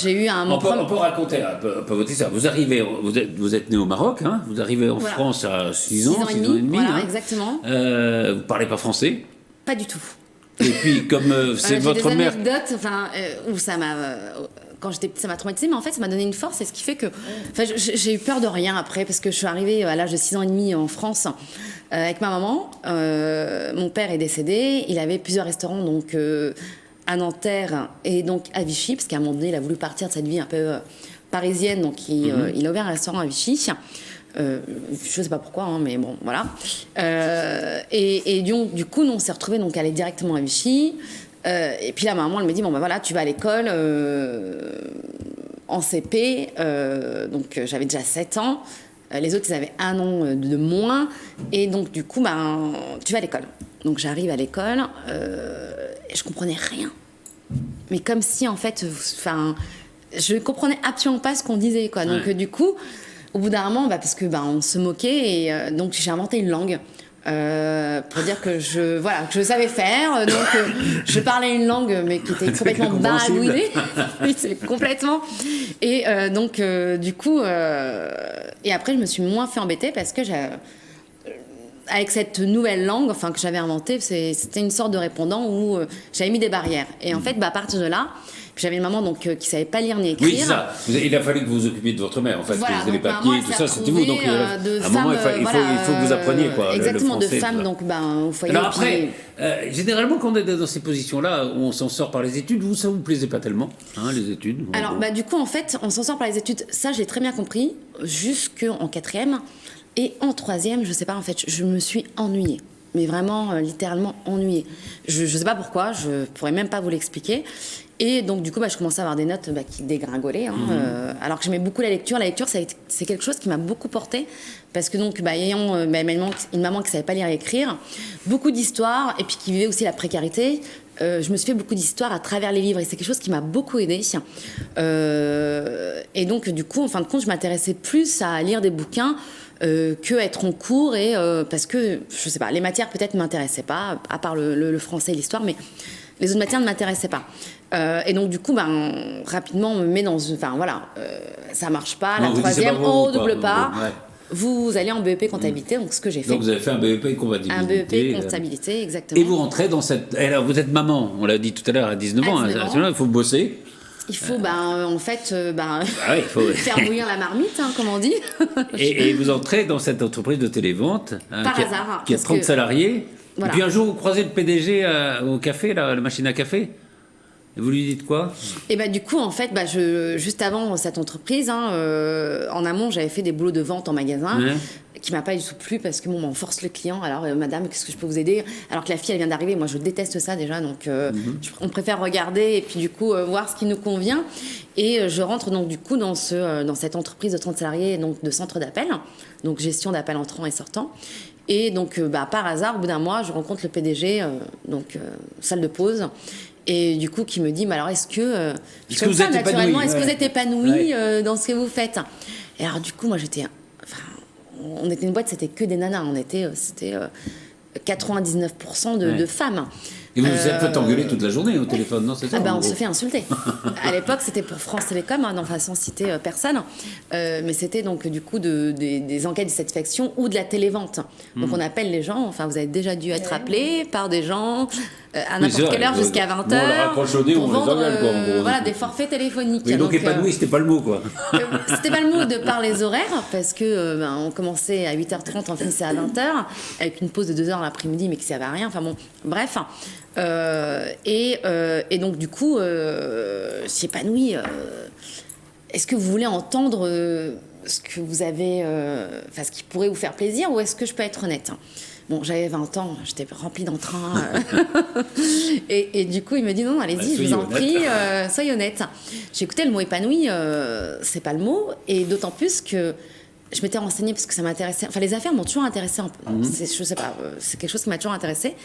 J'ai eu un... On peut raconter un peu votre histoire. Vous êtes né au Maroc, hein, vous arrivez en France à 6 ans et demi. Voilà, hein. exactement. Vous parlez pas français? Pas du tout. Et puis, comme c'est votre mère... J'ai des anecdotes où ça m'a... quand j'étais petite, ça m'a traumatisée, mais en fait, ça m'a donné une force, et ce qui fait que j'ai eu peur de rien après, parce que je suis arrivée à l'âge de 6 ans et demi en France avec ma maman. Mon père est décédé, il avait plusieurs restaurants, donc à Nanterre et donc à Vichy, parce qu'à un moment donné, il a voulu partir de cette vie un peu parisienne, donc il a ouvert un restaurant à Vichy. Je sais pas pourquoi, hein, mais bon, voilà. Et donc, du coup, nous, on s'est retrouvés donc aller directement à Vichy. Et puis là, ma maman, elle me dit, bon, ben voilà, tu vas à l'école en CP. Donc, j'avais déjà 7 ans. Les autres, ils avaient 1 an de moins. Et donc, du coup, ben, tu vas à l'école. Donc, j'arrive à l'école et je comprenais rien. Mais comme si, en fait, je comprenais absolument pas ce qu'on disait, quoi. Donc, du coup, au bout d'un moment, parce que on se moquait, et donc j'ai inventé une langue pour dire que je savais faire. Donc, je parlais une langue, mais qui était complètement baragouinée. Oui, c'est complètement. Et donc, du coup, et après, je me suis moins fait embêter parce que avec cette nouvelle langue, que j'avais inventée, c'était une sorte de répondant où j'avais mis des barrières. Et en fait, à partir de là, j'avais une maman qui savait pas lire ni écrire. Oui, ça. Il a fallu que vous vous occupiez de votre mère, en fait, voilà, que vous avez les papiers, tout ça, c'était vous. Donc, à un moment, il faut que vous appreniez, quoi. Exactement, le français, de femmes, donc, au foyer. Alors après, généralement, quand on est dans ces positions-là, où on s'en sort par les études, ça vous plaisait pas tellement, hein, les études? Alors, du coup, en fait, on s'en sort par les études. Ça, j'ai très bien compris, jusqu'en 4e. Et en 3e, je sais pas, en fait, je me suis ennuyée. Mais vraiment, littéralement ennuyée. Je sais pas pourquoi, je pourrais même pas vous l'expliquer. Et donc, du coup, je commençais à avoir des notes qui dégringolaient. Alors que j'aimais beaucoup la lecture. La lecture, c'est quelque chose qui m'a beaucoup portée. Parce que, donc, ayant une maman qui savait pas lire et écrire, beaucoup d'histoires, et puis qui vivait aussi la précarité, je me suis fait beaucoup d'histoires à travers les livres. Et c'est quelque chose qui m'a beaucoup aidée. Et donc, du coup, en fin de compte, je m'intéressais plus à lire des bouquins que être en cours, et parce que, je sais pas, les matières peut-être m'intéressaient pas, à part le français et l'histoire, mais les autres matières ne m'intéressaient pas. Et donc, du coup, rapidement, on me met dans une... ça marche pas. La 3e, on redouble pas. Ouais. Vous allez en BEP comptabilité, donc ce que j'ai fait. Donc, vous avez fait un BEP comptabilité. Un BEP comptabilité, exactement. Et vous rentrez dans cette... Alors, vous êtes maman, on l'a dit tout à l'heure, à 19 ans. Il faut bosser. Il faut, en fait, il faut... faire bouillir la marmite, hein, comme on dit. et vous entrez dans cette entreprise de télévente Par hasard, qui a 30 salariés. Voilà. Et puis un jour, vous croisez le PDG au café, la machine à café. Et vous lui dites quoi? Et du coup, en fait, juste avant cette entreprise, en amont, j'avais fait des boulots de vente en magasin, qui m'a pas du tout plu, parce que on force le client. Alors, madame, qu'est-ce que je peux vous aider? Alors que la fille, elle vient d'arriver. Moi, je déteste ça déjà, donc on préfère regarder et puis du coup voir ce qui nous convient. Et je rentre donc du coup dans cette entreprise de 30 salariés, donc de centre d'appel, donc gestion d'appels entrants et sortants. Et donc, par hasard, au bout d'un mois, je rencontre le PDG, salle de pause. Et du coup, qui me dit, alors est-ce que vous êtes naturellement, est-ce que vous êtes épanoui dans ce que vous faites? Et alors du coup, moi on était une boîte, c'était que des nanas, c'était 99% de femmes. Et vous vous êtes fait engueuler toute la journée au téléphone, non? C'est ça? On se fait insulter. À l'époque, c'était pour France Télécom, sans citer personne. Mais c'était donc du coup des enquêtes de satisfaction ou de la télévente. Donc on appelle les gens, vous avez déjà dû être appelé par des gens à n'importe quelle heure jusqu'à 20h. On leur raccroche au nez, pour on vendre les engueule, quoi, des forfaits téléphoniques. Oui, donc épanoui, c'était pas le mot, quoi. C'était pas le mot de par les horaires, parce que on commençait à 8h30, on finissait à 20h, avec une pause de 2 heures l'après-midi, mais qui servait à rien. Bref. Et donc du coup, c'est épanoui. Est-ce que vous voulez entendre ce que vous avez, ce qui pourrait vous faire plaisir, ou est-ce que je peux être honnête? Bon, j'avais 20 ans, j'étais remplie d'entrain. Et du coup, il me dit non, allez-y, je vous en prie, soyez honnête. J'ai écouté le mot épanoui, c'est pas le mot, et d'autant plus que je m'étais renseignée parce que ça m'intéressait. Les affaires m'ont toujours intéressée un peu. Je sais pas, c'est quelque chose qui m'a toujours intéressée.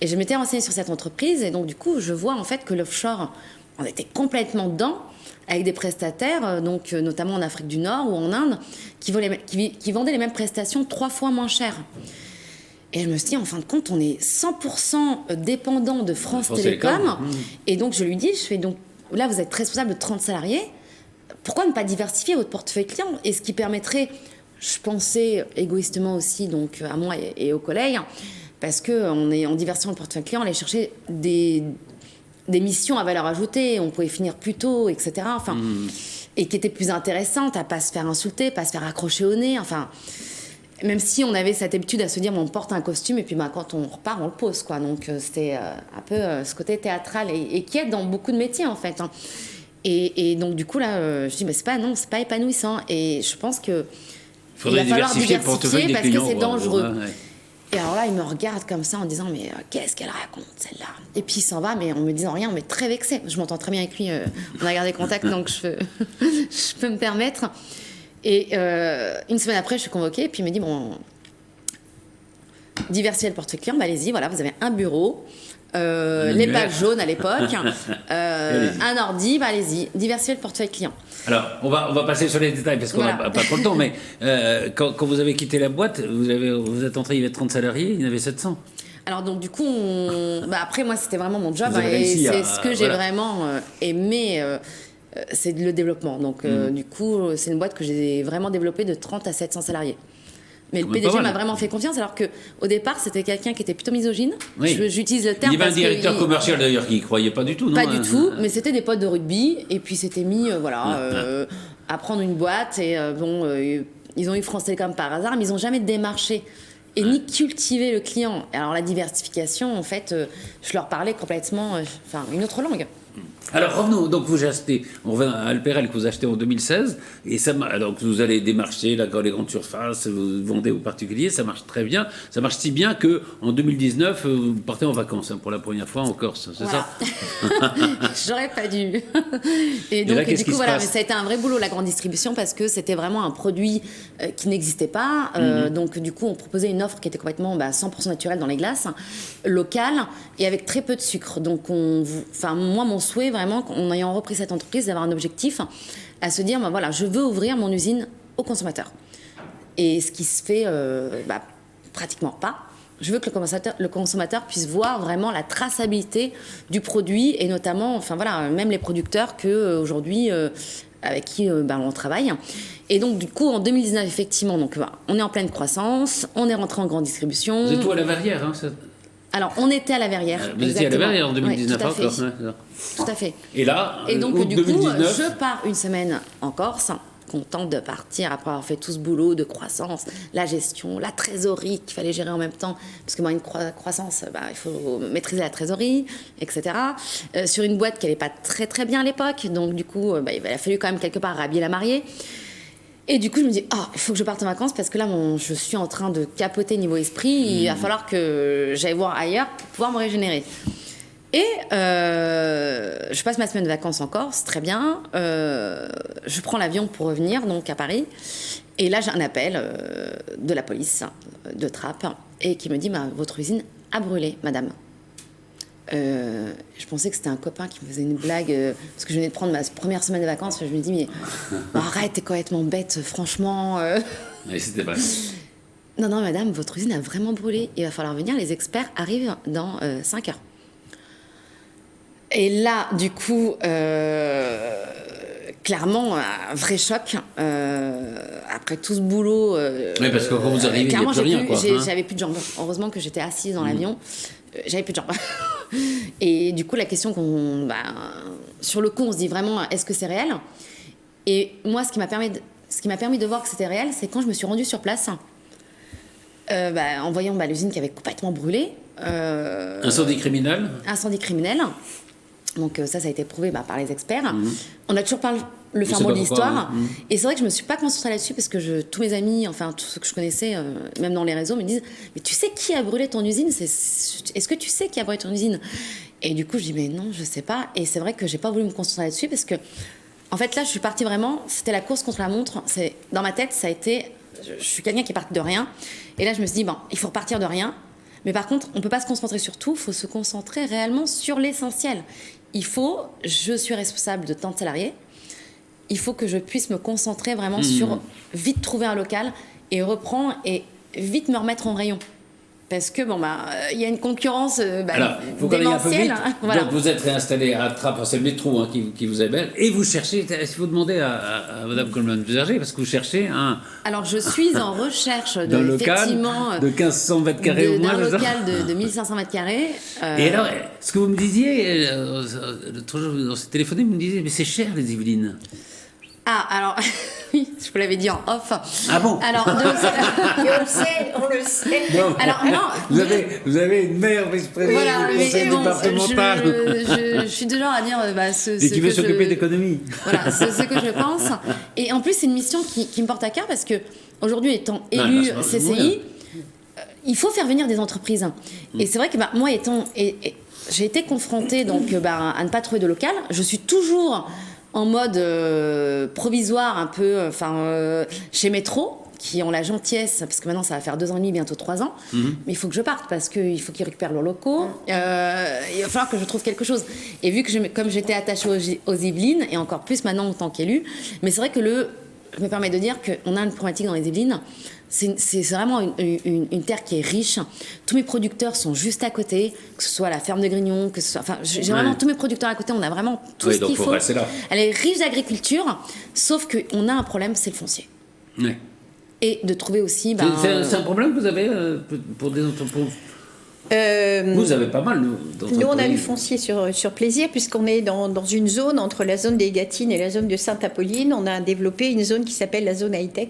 Et je m'étais renseignée sur cette entreprise, et donc du coup, je vois en fait que l'offshore, on était complètement dedans, avec des prestataires, donc notamment en Afrique du Nord ou en Inde, qui vendaient les mêmes prestations 3 fois moins chères. Et je me suis dit, en fin de compte, on est 100% dépendant de France Télécom. Et donc, je lui dis, donc, là, vous êtes responsable de 30 salariés. Pourquoi ne pas diversifier votre portefeuille client? Et ce qui permettrait, je pensais égoïstement aussi, donc à moi et aux collègues, parce qu'en diversifiant le portefeuille client, on allait chercher des des missions à valeur ajoutée, on pouvait finir plus tôt, etc. Enfin, et qui étaient plus intéressantes, à pas se faire insulter, pas se faire accrocher au nez, enfin... Même si on avait cette habitude à se dire, on porte un costume et puis quand on repart, on le pose, quoi. Donc c'était un peu ce côté théâtral et qui est dans beaucoup de métiers, en fait. Hein. Et donc du coup, là, je dis, c'est pas épanouissant. Et je pense que il va falloir diversifier parce que c'est dangereux. Ouais. Et alors là, il me regarde comme ça en disant, mais qu'est-ce qu'elle raconte, celle-là? Et puis il s'en va, mais en me disant rien, mais très vexé. Je m'entends très bien avec lui, on a gardé contact, donc je peux me permettre. Et une semaine après, je suis convoquée, et puis il me dit, bon, diversifier le portefeuille client, allez-y, voilà, vous avez un bureau, les pages jaunes à l'époque, un ordi, allez-y, diversifier le portefeuille client. Alors, on va passer sur les détails, parce qu'on n'a pas trop le temps, mais quand vous avez quitté la boîte, vous êtes entré, il y avait 30 salariés, il y en avait 700. Alors donc du coup, après moi c'était vraiment mon job, et c'est ce que j'ai vraiment aimé, c'est le développement. Donc du coup, c'est une boîte que j'ai vraiment développée de 30 à 700 salariés. Mais le PDG m'a vraiment fait confiance, alors qu'au départ, c'était quelqu'un qui était plutôt misogyne. Oui. J'utilise le terme. Il y avait un directeur commercial d'ailleurs qui n'y croyait pas du tout, non? Pas du tout, mais c'était des potes de rugby, et puis c'était mis à prendre une boîte, et ils ont eu France Télécom par hasard, mais ils n'ont jamais démarché et ni cultivé le client. Alors la diversification, en fait, je leur parlais complètement, une autre langue. Alors revenons, donc vous achetez, on revient à Alperel que vous achetez en 2016, et donc vous allez démarcher les grandes surfaces, vous vendez aux particuliers, ça marche très bien, ça marche si bien qu'en 2019, vous partez en vacances pour la première fois en Corse, c'est ça? J'aurais pas dû. Et donc, du coup, voilà, mais ça a été un vrai boulot, la grande distribution, parce que c'était vraiment un produit qui n'existait pas. Donc, du coup, on proposait une offre qui était complètement 100% naturelle dans les glaces, locale, et avec très peu de sucre. Donc, moi, mon souhait, vraiment, en ayant repris cette entreprise, d'avoir un objectif à se dire, je veux ouvrir mon usine aux consommateurs. Et ce qui se fait pratiquement pas. Je veux que le consommateur puisse voir vraiment la traçabilité du produit, et notamment, même les producteurs qu'aujourd'hui, avec qui on travaille. Et donc, du coup, en 2019, effectivement, on est en pleine croissance, on est rentré en grande distribution. Vous êtes tout à la Verrière, hein, Alors, on était à la Verrière. Vous étiez à la Verrière en 2019 encore. Tout à fait. Et là, et donc, du 2019... coup, je pars une semaine en Corse, contente de partir après avoir fait tout ce boulot de croissance, la gestion, la trésorerie qu'il fallait gérer en même temps, parce que une croissance, il faut maîtriser la trésorerie, etc. Sur une boîte qui n'allait pas très très bien à l'époque, donc du coup, il a fallu quand même quelque part rhabiller la mariée. Et du coup, je me dis, il faut que je parte en vacances, parce que là, je suis en train de capoter niveau esprit, il va falloir que j'aille voir ailleurs pour pouvoir me régénérer. Et je passe ma semaine de vacances en Corse, très bien. Je prends l'avion pour revenir, donc à Paris. Et là, j'ai un appel de la police de Trappes, et qui me dit, votre usine a brûlé, madame. Je pensais que c'était un copain qui me faisait une blague, parce que je venais de prendre ma première semaine de vacances. Je me dis, mais arrête, t'es complètement bête, franchement. Mais c'était pas... Non, madame, votre usine a vraiment brûlé. Il va falloir venir, les experts arrivent dans 5 heures. Et là, du coup, clairement, un vrai choc. Après tout ce boulot... oui, parce que quand vous arrivez, il n'y a plus rien, quoi. J'avais plus de jambes. Heureusement que j'étais assise dans l'avion. J'avais plus de jambes. Et du coup, la question sur le coup, on se dit vraiment, est-ce que c'est réel? Et moi, ce qui m'a permis de voir que c'était réel, c'est quand je me suis rendue sur place, en voyant l'usine qui avait complètement brûlé. Incendie criminel. Incendie criminel. Donc ça a été prouvé par les experts. On a toujours pas le fin mot de l'histoire. Et c'est vrai que je me suis pas concentrée là-dessus, parce que tous mes amis, tous ceux que je connaissais, même dans les réseaux, me disent, mais tu sais qui a brûlé ton usine? Est-ce que tu sais qui a brûlé ton usine? Et du coup, je dis, mais non, je sais pas. Et c'est vrai que j'ai pas voulu me concentrer là-dessus, parce que, en fait, là, je suis partie vraiment, c'était la course contre la montre. Dans ma tête, ça a été, je suis quelqu'un qui est parti de rien. Et là, je me suis dit, il faut repartir de rien. Mais par contre, on peut pas se concentrer sur tout, il faut se concentrer réellement sur l'essentiel. Je suis responsable de tant de salariés, il faut que je puisse me concentrer vraiment sur vite trouver un local et reprendre et vite me remettre en rayon. Parce que il y a une concurrence Alors, il faut qu'on aille un peu vite. démentielle. Voilà. Donc, vous êtes réinstallé à Trappes, c'est le métro qui vous appelle, et vous cherchez, est-ce qu'il faut demander à Madame Coleman-Berger, parce que vous cherchez un... Alors, je suis en recherche d'un local effectivement, de 1500 mètres carrés au moins. d'un c'est ça local de 1500 mètres carrés. Et alors, ce que vous me disiez, l'autre jour, on s'est téléphoné, vous me disiez, mais c'est cher les Yvelines. Ah, alors, oui, je vous l'avais dit en off. Ah bon? Alors, on le sait. Non. Alors, non. Vous avez une mère vice-présidente Voilà, du conseil départemental. je suis de genre à dire Et qui veut s'occuper d'économie. Voilà, c'est ce que je pense. Et en plus, c'est une mission qui me porte à cœur parce que aujourd'hui, étant élue CCI, il faut faire venir des entreprises. Et c'est vrai que moi, j'ai été confrontée donc, à ne pas trouver de local. Je suis toujours en mode provisoire, un peu, chez Métro, qui ont la gentillesse, parce que maintenant ça va faire 2 ans et demi, bientôt 3 ans, mais il faut que je parte parce qu'il faut qu'ils récupèrent leurs locaux. Il va falloir que je trouve quelque chose. Et vu que comme j'étais attachée aux Yvelines, et encore plus maintenant en tant qu'élue, mais c'est vrai que je me permets de dire qu'on a une problématique dans les Yvelines. C'est vraiment une terre qui est riche. Tous mes producteurs sont juste à côté, que ce soit la ferme de Grignon, que ce soit... Enfin, j'ai vraiment tous mes producteurs à côté, on a vraiment tout ce qu'il faut. Rester là. Elle est riche d'agriculture, sauf qu'on a un problème, c'est le foncier. Ouais. Et de trouver aussi... C'est un problème que vous avez pour des entreprises. Vous avez pas mal d'entreprises. Nous, on a du foncier sur Plaisir, puisqu'on est dans une zone entre la zone des Gâtines et la zone de Sainte-Apolline. On a développé une zone qui s'appelle la zone high-tech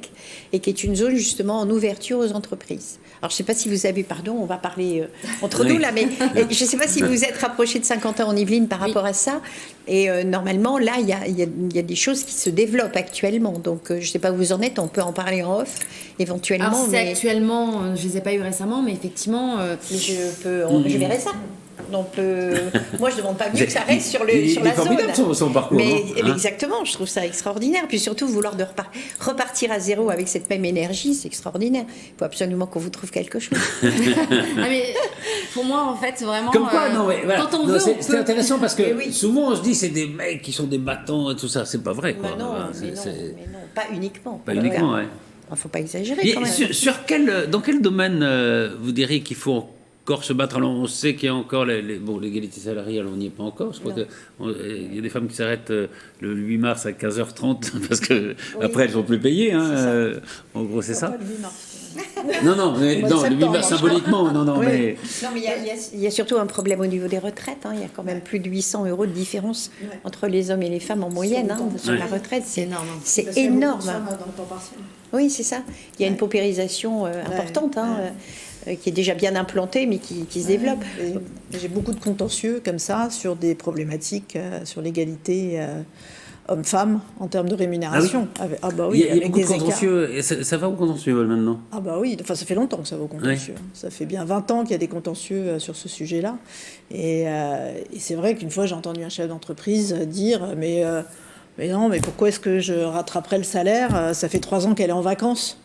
et qui est une zone justement en ouverture aux entreprises. Alors, je ne sais pas si vous avez, on va parler entre nous là, mais je ne sais pas si vous vous êtes rapproché de Saint-Quentin-en-Yvelines par rapport à ça. Et normalement, là, il y a des choses qui se développent actuellement. Donc, je ne sais pas où vous en êtes, on peut en parler en off, éventuellement. Alors, actuellement, je ne les ai pas eu récemment, mais effectivement... je verrai ça. Donc, moi, je ne demande pas mieux que ça reste sur la zone. Il est formidable son parcours. Mais exactement, je trouve ça extraordinaire. Puis surtout, vouloir repartir à zéro avec cette même énergie, c'est extraordinaire. Il faut absolument qu'on vous trouve quelque chose. mais pour moi, en fait, vraiment... Comme quoi, voilà. Quand on veut, c'est intéressant parce que oui. souvent, on se dit c'est des mecs qui sont des battants et tout ça. C'est pas vrai, quoi. Mais non, pas uniquement. Pas uniquement, ouais. Il ne faut pas exagérer quand même. Dans quel domaine vous diriez qu'il faut encore se battre? Alors on sait qu'il y a encore l'égalité salariale, on n'y est pas encore. Je crois qu'il y a des femmes qui s'arrêtent le 8 mars à 15h30 parce que après elles ne sont plus payées. En gros, c'est ça. Non, le 8 mars symboliquement. Mais il y a surtout un problème au niveau des retraites. Il y a quand même plus de 800 € de différence entre les hommes et les femmes en moyenne sur la retraite. C'est énorme. C'est énorme. Oui, c'est ça. Il y a une paupérisation importante. Qui est déjà bien implantée, mais qui se développe. J'ai beaucoup de contentieux comme ça sur des problématiques sur l'égalité hommes-femmes en termes de rémunération. Ah oui. Il y a beaucoup de contentieux. Et ça va au contentieux maintenant? Ah bah oui, ça fait longtemps que ça va au contentieux. Oui. Ça fait bien 20 ans qu'il y a des contentieux sur ce sujet-là. Et c'est vrai qu'une fois, j'ai entendu un chef d'entreprise dire mais non, mais pourquoi est-ce que je rattraperais le salaire? Ça fait 3 ans qu'elle est en vacances.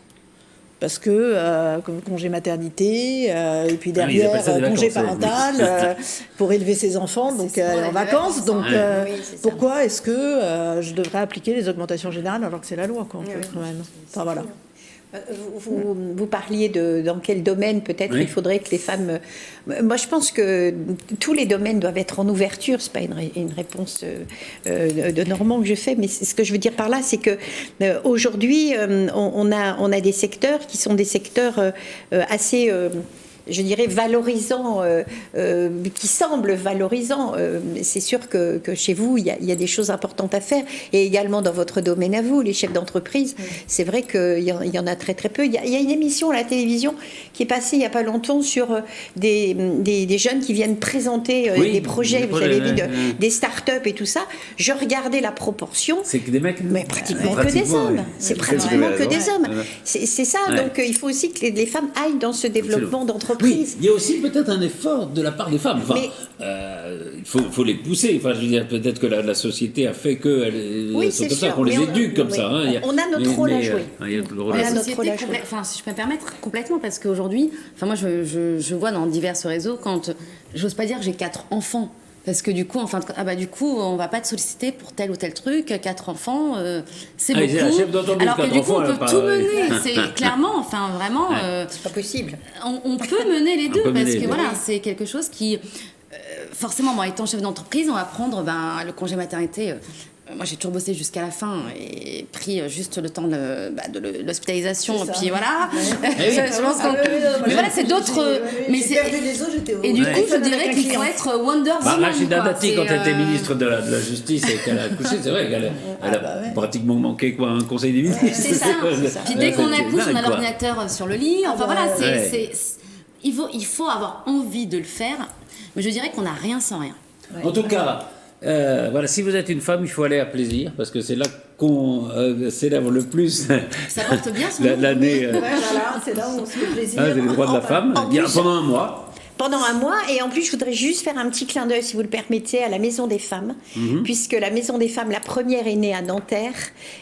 Parce que congé maternité, et puis derrière congé parental pour élever ses enfants, donc en vacances. Donc pourquoi est-ce que je devrais appliquer les augmentations générales alors que c'est la loi, quoi, en fait, quand même. Enfin, voilà. Vous parliez dans quel domaine peut-être il faudrait que les femmes... Moi, je pense que tous les domaines doivent être en ouverture. C'est pas une réponse de Normand que je fais, mais ce que je veux dire par là, c'est que aujourd'hui, on a des secteurs qui sont des secteurs assez... je dirais valorisant, qui semble valorisant. C'est sûr que chez vous, il y a des choses importantes à faire. Et également dans votre domaine à vous, les chefs d'entreprise, c'est vrai qu'il y en a très très peu. Il y a une émission à la télévision qui est passée il n'y a pas longtemps sur des jeunes qui viennent présenter des projets, vous avez vu, des start-up et tout ça. Je regardais la proportion. C'est que des mecs? Mais pratiquement que des hommes. C'est pratiquement que des hommes. C'est ça. Donc il faut aussi que les femmes aillent dans ce développement d'entreprise. Oui, il y a aussi peut-être un effort de la part des femmes. Enfin, il faut les pousser. Enfin, je veux dire, peut-être que la société a fait que c'est comme ça qu'on les éduque comme ça. On a notre rôle à jouer. La société, si je peux me permettre, complètement, parce qu'aujourd'hui, moi je vois dans divers réseaux, quand j'ose pas dire que j'ai 4 enfants, Parce que du coup, du coup, on va pas te solliciter pour tel ou tel truc. 4 enfants, c'est beaucoup. La chef d'autobus, Alors que du coup, on peut tout mener. mener. C'est clairement, vraiment. C'est pas possible. On peut mener les deux peut mener parce les que deux. voilà, c'est quelque chose qui, forcément, moi, étant chef d'entreprise, on va prendre le congé maternité. Moi, j'ai toujours bossé jusqu'à la fin et pris juste le temps de l'hospitalisation. C'est ça. Puis voilà. Je pense qu'on Mais voilà, c'est d'autres. Mais j'ai perdu les os, j'étais au et du coup, je téléphone dirais avec un qu'il faut client. être Wonder Woman. Rachida quoi. Dati, C'est, quand elle était ministre de la Justice et qu'elle a accouché, c'est vrai qu'elle a pratiquement manqué un conseil des ministres. C'est ça. Puis dès qu'on accouche, on a l'ordinateur sur le lit. Enfin voilà, il faut avoir envie de le faire. Mais je dirais qu'on n'a rien sans rien. En tout cas, voilà, si vous êtes une femme, il faut aller à Plaisir, parce que c'est là qu'on célèbre le plus Ça porte bien son nom. l'année. Voilà, c'est là où on se fait plaisir. C'est les droits de la femme. en Il y a plus- pendant un mois. Pendant un mois, et en plus, je voudrais juste faire un petit clin d'œil, si vous le permettez, à la Maison des Femmes, puisque la Maison des Femmes, la première est née à Nanterre,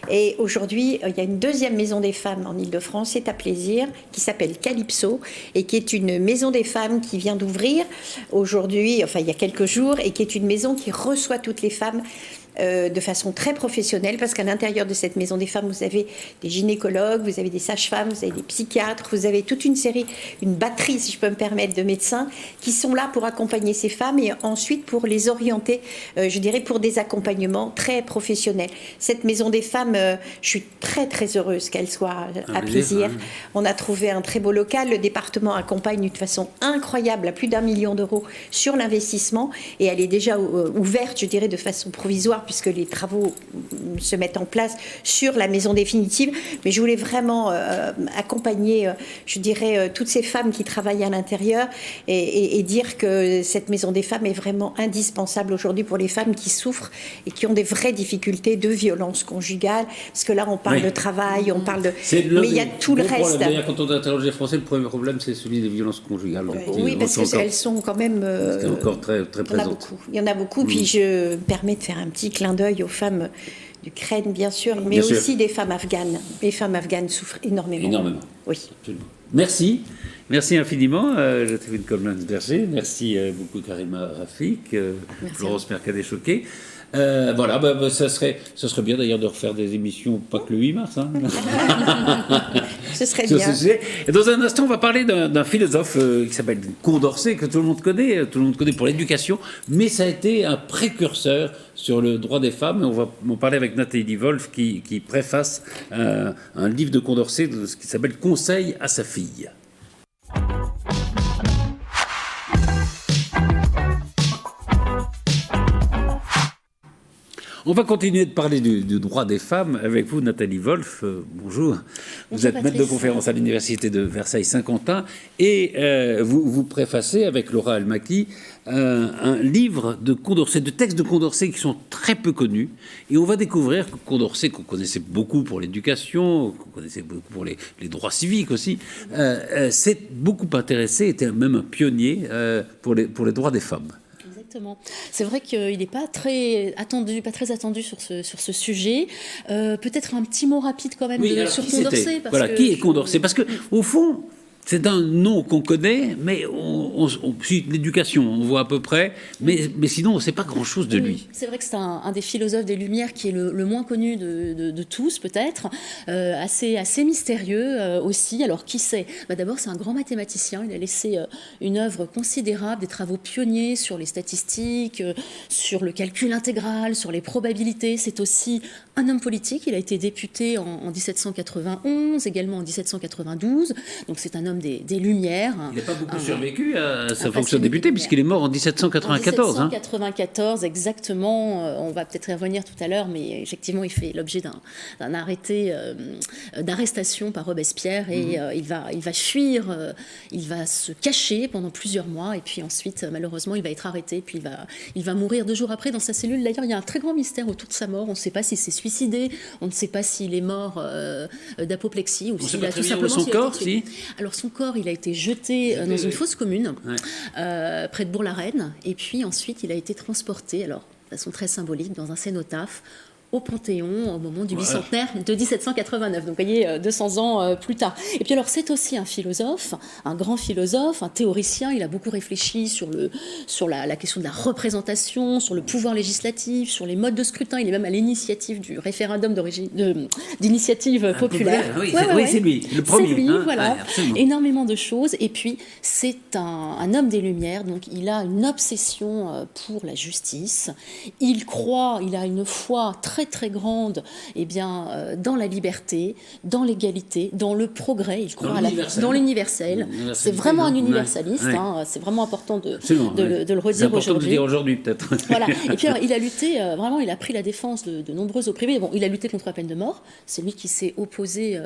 et aujourd'hui, il y a une deuxième Maison des Femmes en Ile-de-France, c'est à Plaisir, qui s'appelle Calypso, et qui est une Maison des Femmes qui vient d'ouvrir aujourd'hui, enfin il y a quelques jours, et qui est une maison qui reçoit toutes les femmes de façon très professionnelle, parce qu'à l'intérieur de cette Maison des Femmes, vous avez des gynécologues, vous avez des sages-femmes, vous avez des psychiatres, vous avez toute une série, une batterie, si je peux me permettre, de médecins qui sont là pour accompagner ces femmes et ensuite pour les orienter, je dirais, pour des accompagnements très professionnels. Cette Maison des Femmes, je suis très très heureuse qu'elle soit à Plaisir. On a trouvé un très beau local. Le département accompagne de façon incroyable à plus d'1 million d'euros sur l'investissement et elle est déjà ouverte, je dirais, de façon provisoire puisque les travaux se mettent en place sur la maison définitive. Mais je voulais vraiment accompagner, je dirais, toutes ces femmes qui travaillent à l'intérieur et dire que cette maison des femmes est vraiment indispensable aujourd'hui pour les femmes qui souffrent et qui ont des vraies difficultés de violence conjugale. Parce que là, on parle de travail, on parle de... Mais il y a tout le reste. D'ailleurs, quand on interroge les Français, le premier problème, c'est celui des violences conjugales. Donc, Oui, parce qu'elles sont quand même... c'est encore très, très présentes. Il y en a beaucoup. Puis je me permets de faire un petit clin d'œil aux femmes d'Ukraine, bien sûr, mais Bien sûr. aussi des femmes afghanes. Les femmes afghanes souffrent énormément. Énormément. Oui. Absolument. Merci. Merci infiniment, Joséphine Coleman-Berger. Merci beaucoup, Karima Rafik, Florence Mercadet-Choquet. Voilà, ça serait bien d'ailleurs de refaire des émissions, pas que le 8 mars. Hein. Ce serait Sur bien. ce sujet. Et dans un instant, on va parler d'un philosophe qui s'appelle Condorcet, que tout le monde connaît pour l'éducation, mais ça a été un précurseur sur le droit des femmes. Et on va en parler avec Nathalie Wolf qui préface un livre de Condorcet qui s'appelle Conseil à sa fille. On va continuer de parler du droit des femmes avec vous, Nathalie Wolf. Bonjour. Vous êtes maître de conférence à l'Université de Versailles-Saint-Quentin et vous préfacez avec Laura Almaki un livre de Condorcet, de textes de Condorcet qui sont très peu connus. Et on va découvrir que Condorcet, qu'on connaissait beaucoup pour l'éducation, qu'on connaissait beaucoup pour les droits civiques aussi, s'est beaucoup intéressé, était même un pionnier pour les droits des femmes. Exactement. C'est vrai qu'il n'est pas très attendu sur ce sujet. Peut-être un petit mot rapide quand même sur Condorcet. Qui est Condorcet ? Parce que au fond, c'est un nom qu'on connaît, mais si l'éducation, on voit à peu près, mais sinon, on ne sait pas grand-chose de lui. C'est vrai que c'est un des philosophes des Lumières qui est le moins connu de tous, peut-être, assez mystérieux aussi. Alors, qui c'est ? D'abord, c'est un grand mathématicien. Il a laissé une œuvre considérable, des travaux pionniers sur les statistiques, sur le calcul intégral, sur les probabilités. C'est aussi un homme politique. Il a été député en 1791, également en 1792. Donc, c'est un homme des Lumières. Il n'a pas beaucoup survécu à sa fonction de député, puisqu'il est mort en 1794. En 1794, exactement. On va peut-être y revenir tout à l'heure, mais effectivement, il fait l'objet d'un arrêté d'arrestation par Robespierre et il va fuir, il va se cacher pendant plusieurs mois et puis ensuite, malheureusement, il va être arrêté puis il va mourir 2 jours après dans sa cellule. D'ailleurs, il y a un très grand mystère autour de sa mort. On ne sait pas s'il s'est suicidé, on ne sait pas s'il est mort d'apoplexie ou s'il a tout simplement... Son corps, si. Alors, son corps, il a été jeté dans une fosse commune, près de Bourg-la-Reine, et puis ensuite, il a été transporté, alors, de façon très symbolique, dans un cénotaphe, au Panthéon au moment du bicentenaire de 1789, donc vous voyez, 200 ans plus tard. Et puis alors c'est aussi un philosophe, un grand philosophe, un théoricien, il a beaucoup réfléchi sur la question de la représentation, sur le pouvoir législatif, sur les modes de scrutin, il est même à l'initiative du référendum d'initiative populaire. Oui, c'est lui, le premier. C'est lui, voilà. Absolument. Énormément de choses, et puis c'est un homme des Lumières, donc il a une obsession pour la justice, il a une foi très très grande dans la liberté, dans l'égalité, dans le progrès, il croit dans l'universel. C'est vraiment un universaliste, c'est vraiment important de le redire aujourd'hui. C'est important de le dire aujourd'hui peut-être. Voilà. Et puis alors, il a lutté, vraiment il a pris la défense de nombreux opprimés. Bon, il a lutté contre la peine de mort, c'est lui qui s'est opposé,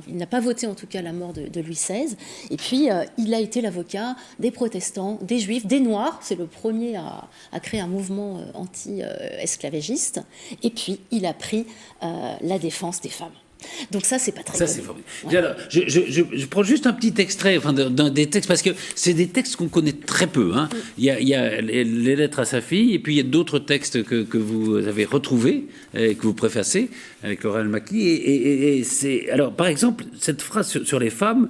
il n'a pas voté en tout cas la mort de Louis XVI, et puis il a été l'avocat des protestants, des juifs, des noirs, c'est le premier à créer un mouvement anti-esclavagiste, et puis il a pris la défense des femmes. Donc ça, c'est pas très c'est formidable. Ouais. Alors, je prends juste un petit extrait d'un des textes, parce que c'est des textes qu'on connaît très peu. Hein. Il y a les lettres à sa fille, et puis il y a d'autres textes que vous avez retrouvés, que vous préfacez avec Laura Almaqui. Et c'est... Alors, par exemple, cette phrase sur les femmes,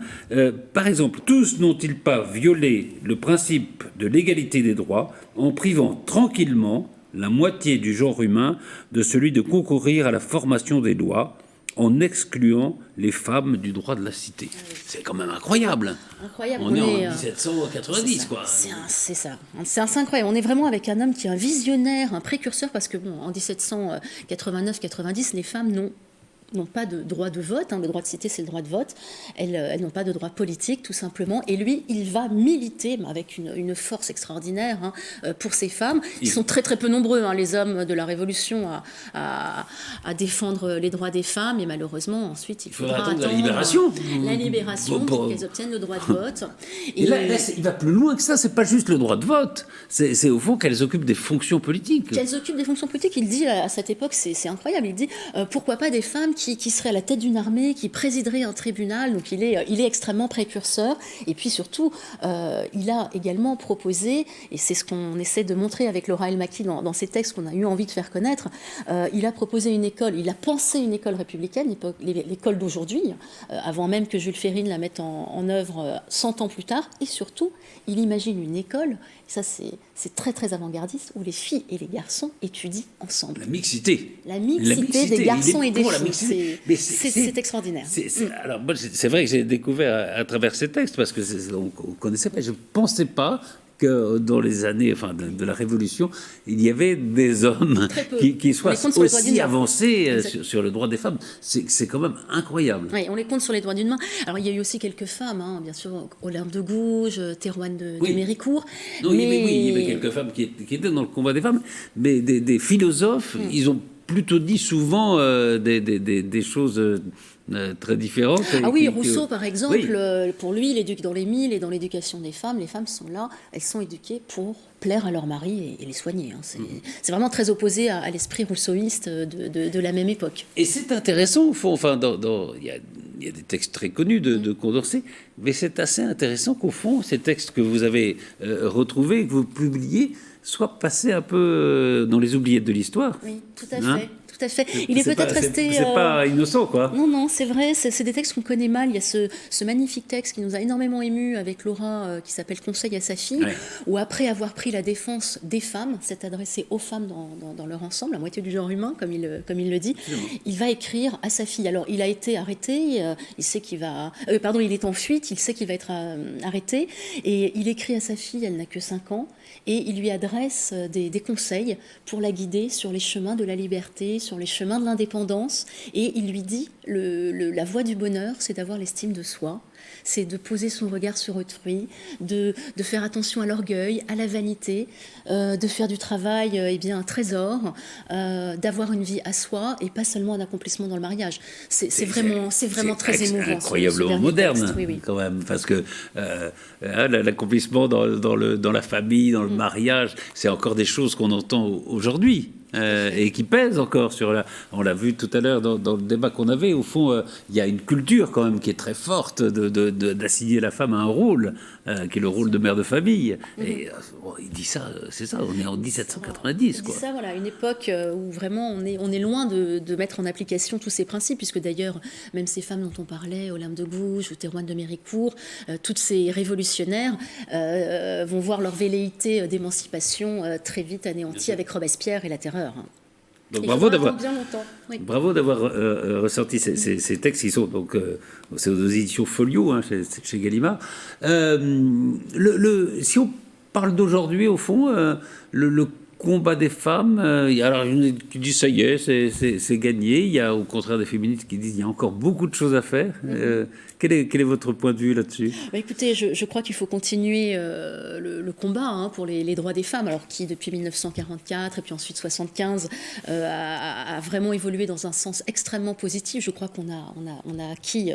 par exemple, « Tous n'ont-ils pas violé le principe de l'égalité des droits en privant tranquillement la moitié du genre humain de celui de concourir à la formation des lois ?» en excluant les femmes du droit de la cité. C'est quand même incroyable. Incroyable. On est en 1790, quoi. C'est ça. C'est incroyable. On est vraiment avec un homme qui est un visionnaire, un précurseur, parce que en 1789-90, les femmes n'ont pas de droit de vote. Le droit de cité, c'est le droit de vote. Elles n'ont pas de droit politique, tout simplement. Et lui, il va militer avec une force extraordinaire pour ces femmes. Ils sont très, très peu nombreux, les hommes de la Révolution, à défendre les droits des femmes. Et malheureusement, ensuite, il faudra attendre la libération. La libération pour qu'elles obtiennent le droit de vote. Et là, il va plus loin que ça. C'est pas juste le droit de vote. C'est au fond qu'elles occupent des fonctions politiques. Qu'elles occupent des fonctions politiques. Il dit, à cette époque, c'est incroyable, il dit, pourquoi pas des femmes qui serait à la tête d'une armée, qui présiderait un tribunal. Donc il est extrêmement précurseur. Et puis surtout, il a également proposé, et c'est ce qu'on essaie de montrer avec Laura Almaqui dans ces textes qu'on a eu envie de faire connaître, il a proposé une école, il a pensé une école républicaine, l'école d'aujourd'hui, avant même que Jules Ferry la mette en œuvre 100 ans plus tard. Et surtout, il imagine une école, et ça c'est très très avant-gardiste, où les filles et les garçons étudient ensemble. La mixité. La mixité des garçons et des filles. C'est extraordinaire. Alors, moi, c'est vrai que j'ai découvert à travers ces textes, parce que on ne connaissait pas, je ne pensais pas que dans les années de la Révolution, il y avait des hommes qui soient aussi avancés sur le droit des femmes. C'est quand même incroyable. Oui, on les compte sur les doigts d'une main. Alors, il y a eu aussi quelques femmes, bien sûr, Olympe de Gouges, Théroigne de Méricourt. Non, mais il y avait quelques femmes qui étaient dans le combat des femmes, mais des philosophes, ils ont plutôt dit souvent des choses très différentes. Ah oui, Rousseau, par exemple, pour lui, dans les milles et dans l'éducation des femmes, les femmes sont là, elles sont éduquées pour plaire à leur mari et les soigner. C'est vraiment très opposé à l'esprit rousseauiste de la même époque. Et c'est intéressant, au fond, il y a des textes très connus de Condorcet, mais c'est assez intéressant qu'au fond, ces textes que vous avez retrouvés, que vous publiez, soient passés un peu dans les oubliettes de l'histoire. Oui, tout à fait. Tout à fait. Il est peut-être resté... C'est pas innocent, quoi. Non, c'est vrai. C'est des textes qu'on connaît mal. Il y a ce magnifique texte qui nous a énormément émus avec Laura, qui s'appelle « Conseil à sa fille », où après avoir pris la défense des femmes, s'est adressé aux femmes dans leur ensemble, la moitié du genre humain, comme il le dit. Il va écrire à sa fille. Alors, il a été arrêté. Il sait qu'il va... il est en fuite. Il sait qu'il va être arrêté. Et il écrit à sa fille, elle n'a que 5 ans, et il lui adresse des conseils pour la guider sur les chemins de la liberté, sur les chemins de l'indépendance, et il lui dit la voie du bonheur, c'est d'avoir l'estime de soi, c'est de poser son regard sur autrui, de faire attention à l'orgueil, à la vanité, de faire du travail un trésor, d'avoir une vie à soi et pas seulement un accomplissement dans le mariage. C'est vraiment très émouvant. Incroyablement moderne, quand même, parce que l'accomplissement dans la famille, dans le mariage, c'est encore des choses qu'on entend aujourd'hui. Et qui pèsent encore on l'a vu tout à l'heure dans le débat qu'on avait, au fond, il y a une culture quand même qui est très forte de d'assigner la femme à un rôle, qui est le rôle de mère de famille. Et il dit ça, c'est ça, on est en 1790. Il dit ça, voilà, une époque où vraiment on est loin de mettre en application tous ces principes, puisque d'ailleurs, même ces femmes dont on parlait, Olympe de Gouges ou Théroigne de Méricourt, toutes ces révolutionnaires vont voir leur velléité d'émancipation très vite anéantie avec Robespierre et la Terreur. Donc bravo d'avoir bien longtemps. Oui. Bravo d'avoir ressorti ces textes qui sont donc c'est aux éditions Folio, hein, chez Gallimard. Si on parle d'aujourd'hui au fond, le combat des femmes, alors il y en a qui disent ça y est, c'est gagné. Il y a au contraire des féministes qui disent il y a encore beaucoup de choses à faire. Quel est votre point de vue là-dessus ? Écoutez, je crois qu'il faut continuer le combat pour les droits des femmes, alors qui depuis 1944 et puis ensuite 75 a vraiment évolué dans un sens extrêmement positif. Je crois qu'on a acquis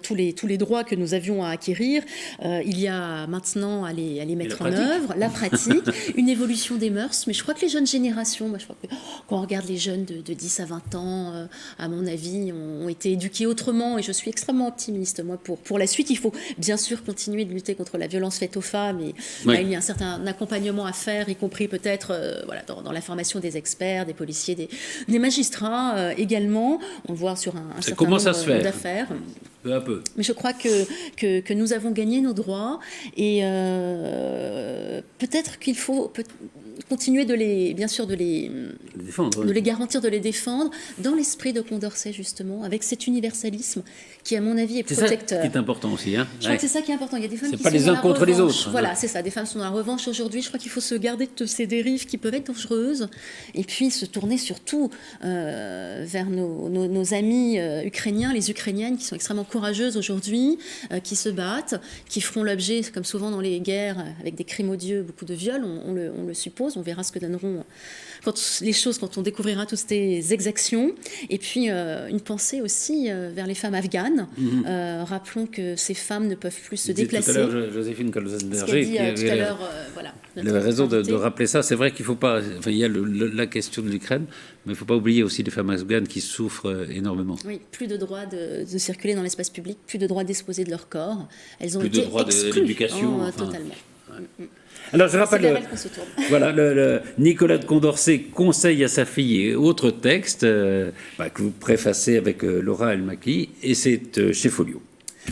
tous les droits que nous avions à acquérir. Il y a maintenant à les mettre en œuvre, la pratique, une évolution des mœurs. Mais je crois que les jeunes générations, je crois que quand on regarde les jeunes de 10 à 20 ans, à mon avis, ont été éduqués autrement, et je suis extrêmement optimiste. Moi, pour la suite, il faut bien sûr continuer de lutter contre la violence faite aux femmes, et il y a un certain accompagnement à faire, y compris peut-être dans la formation des experts, des policiers, des magistrats également. On le voit sur un certain nombre d'affaires. Peu à peu. Mais je crois que nous avons gagné nos droits, et peut-être qu'il faut continuer de les défendre, de les garantir, de les défendre, dans l'esprit de Condorcet justement, avec cet universalisme qui, à mon avis, est protecteur. C'est ça qui est important aussi. Hein. Je crois que c'est ça qui est important. Il y a des femmes qui pas sont les uns contre les autres. Voilà, c'est ça. Des femmes sont dans la revanche aujourd'hui. Je crois qu'il faut se garder de ces dérives qui peuvent être dangereuses, et puis se tourner surtout vers nos amis ukrainiens, les Ukrainiennes qui sont extrêmement courageuses aujourd'hui, qui se battent, qui feront l'objet, comme souvent dans les guerres, avec des crimes odieux, beaucoup de viols, on le suppose. On verra ce que donneront quand on découvrira toutes ces exactions. Et puis une pensée aussi vers les femmes afghanes. Rappelons que ces femmes ne peuvent plus se déplacer. Tout à l'heure, Joséphine Colzon-Berger, qui a dit tout à l'heure, elle avait raison de rappeler ça. C'est vrai qu'il ne faut pas. Enfin, il y a la question de l'Ukraine, mais il ne faut pas oublier aussi les femmes afghanes qui souffrent énormément. Oui, plus de droit de circuler dans l'espace public, plus de droit de disposer de leur corps. Elles ont plus été de droit exclues, de l'éducation. Totalement. Ouais. Alors, je rappelle, voilà, Nicolas de Condorcet conseille à sa fille et autres textes que vous préfacez avec Laura Elmaki, et c'est chez Folio.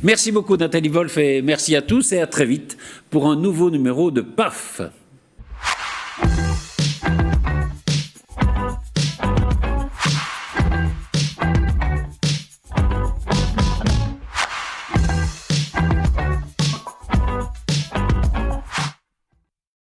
Merci beaucoup Nathalie Wolf, et merci à tous, et à très vite pour un nouveau numéro de PAF.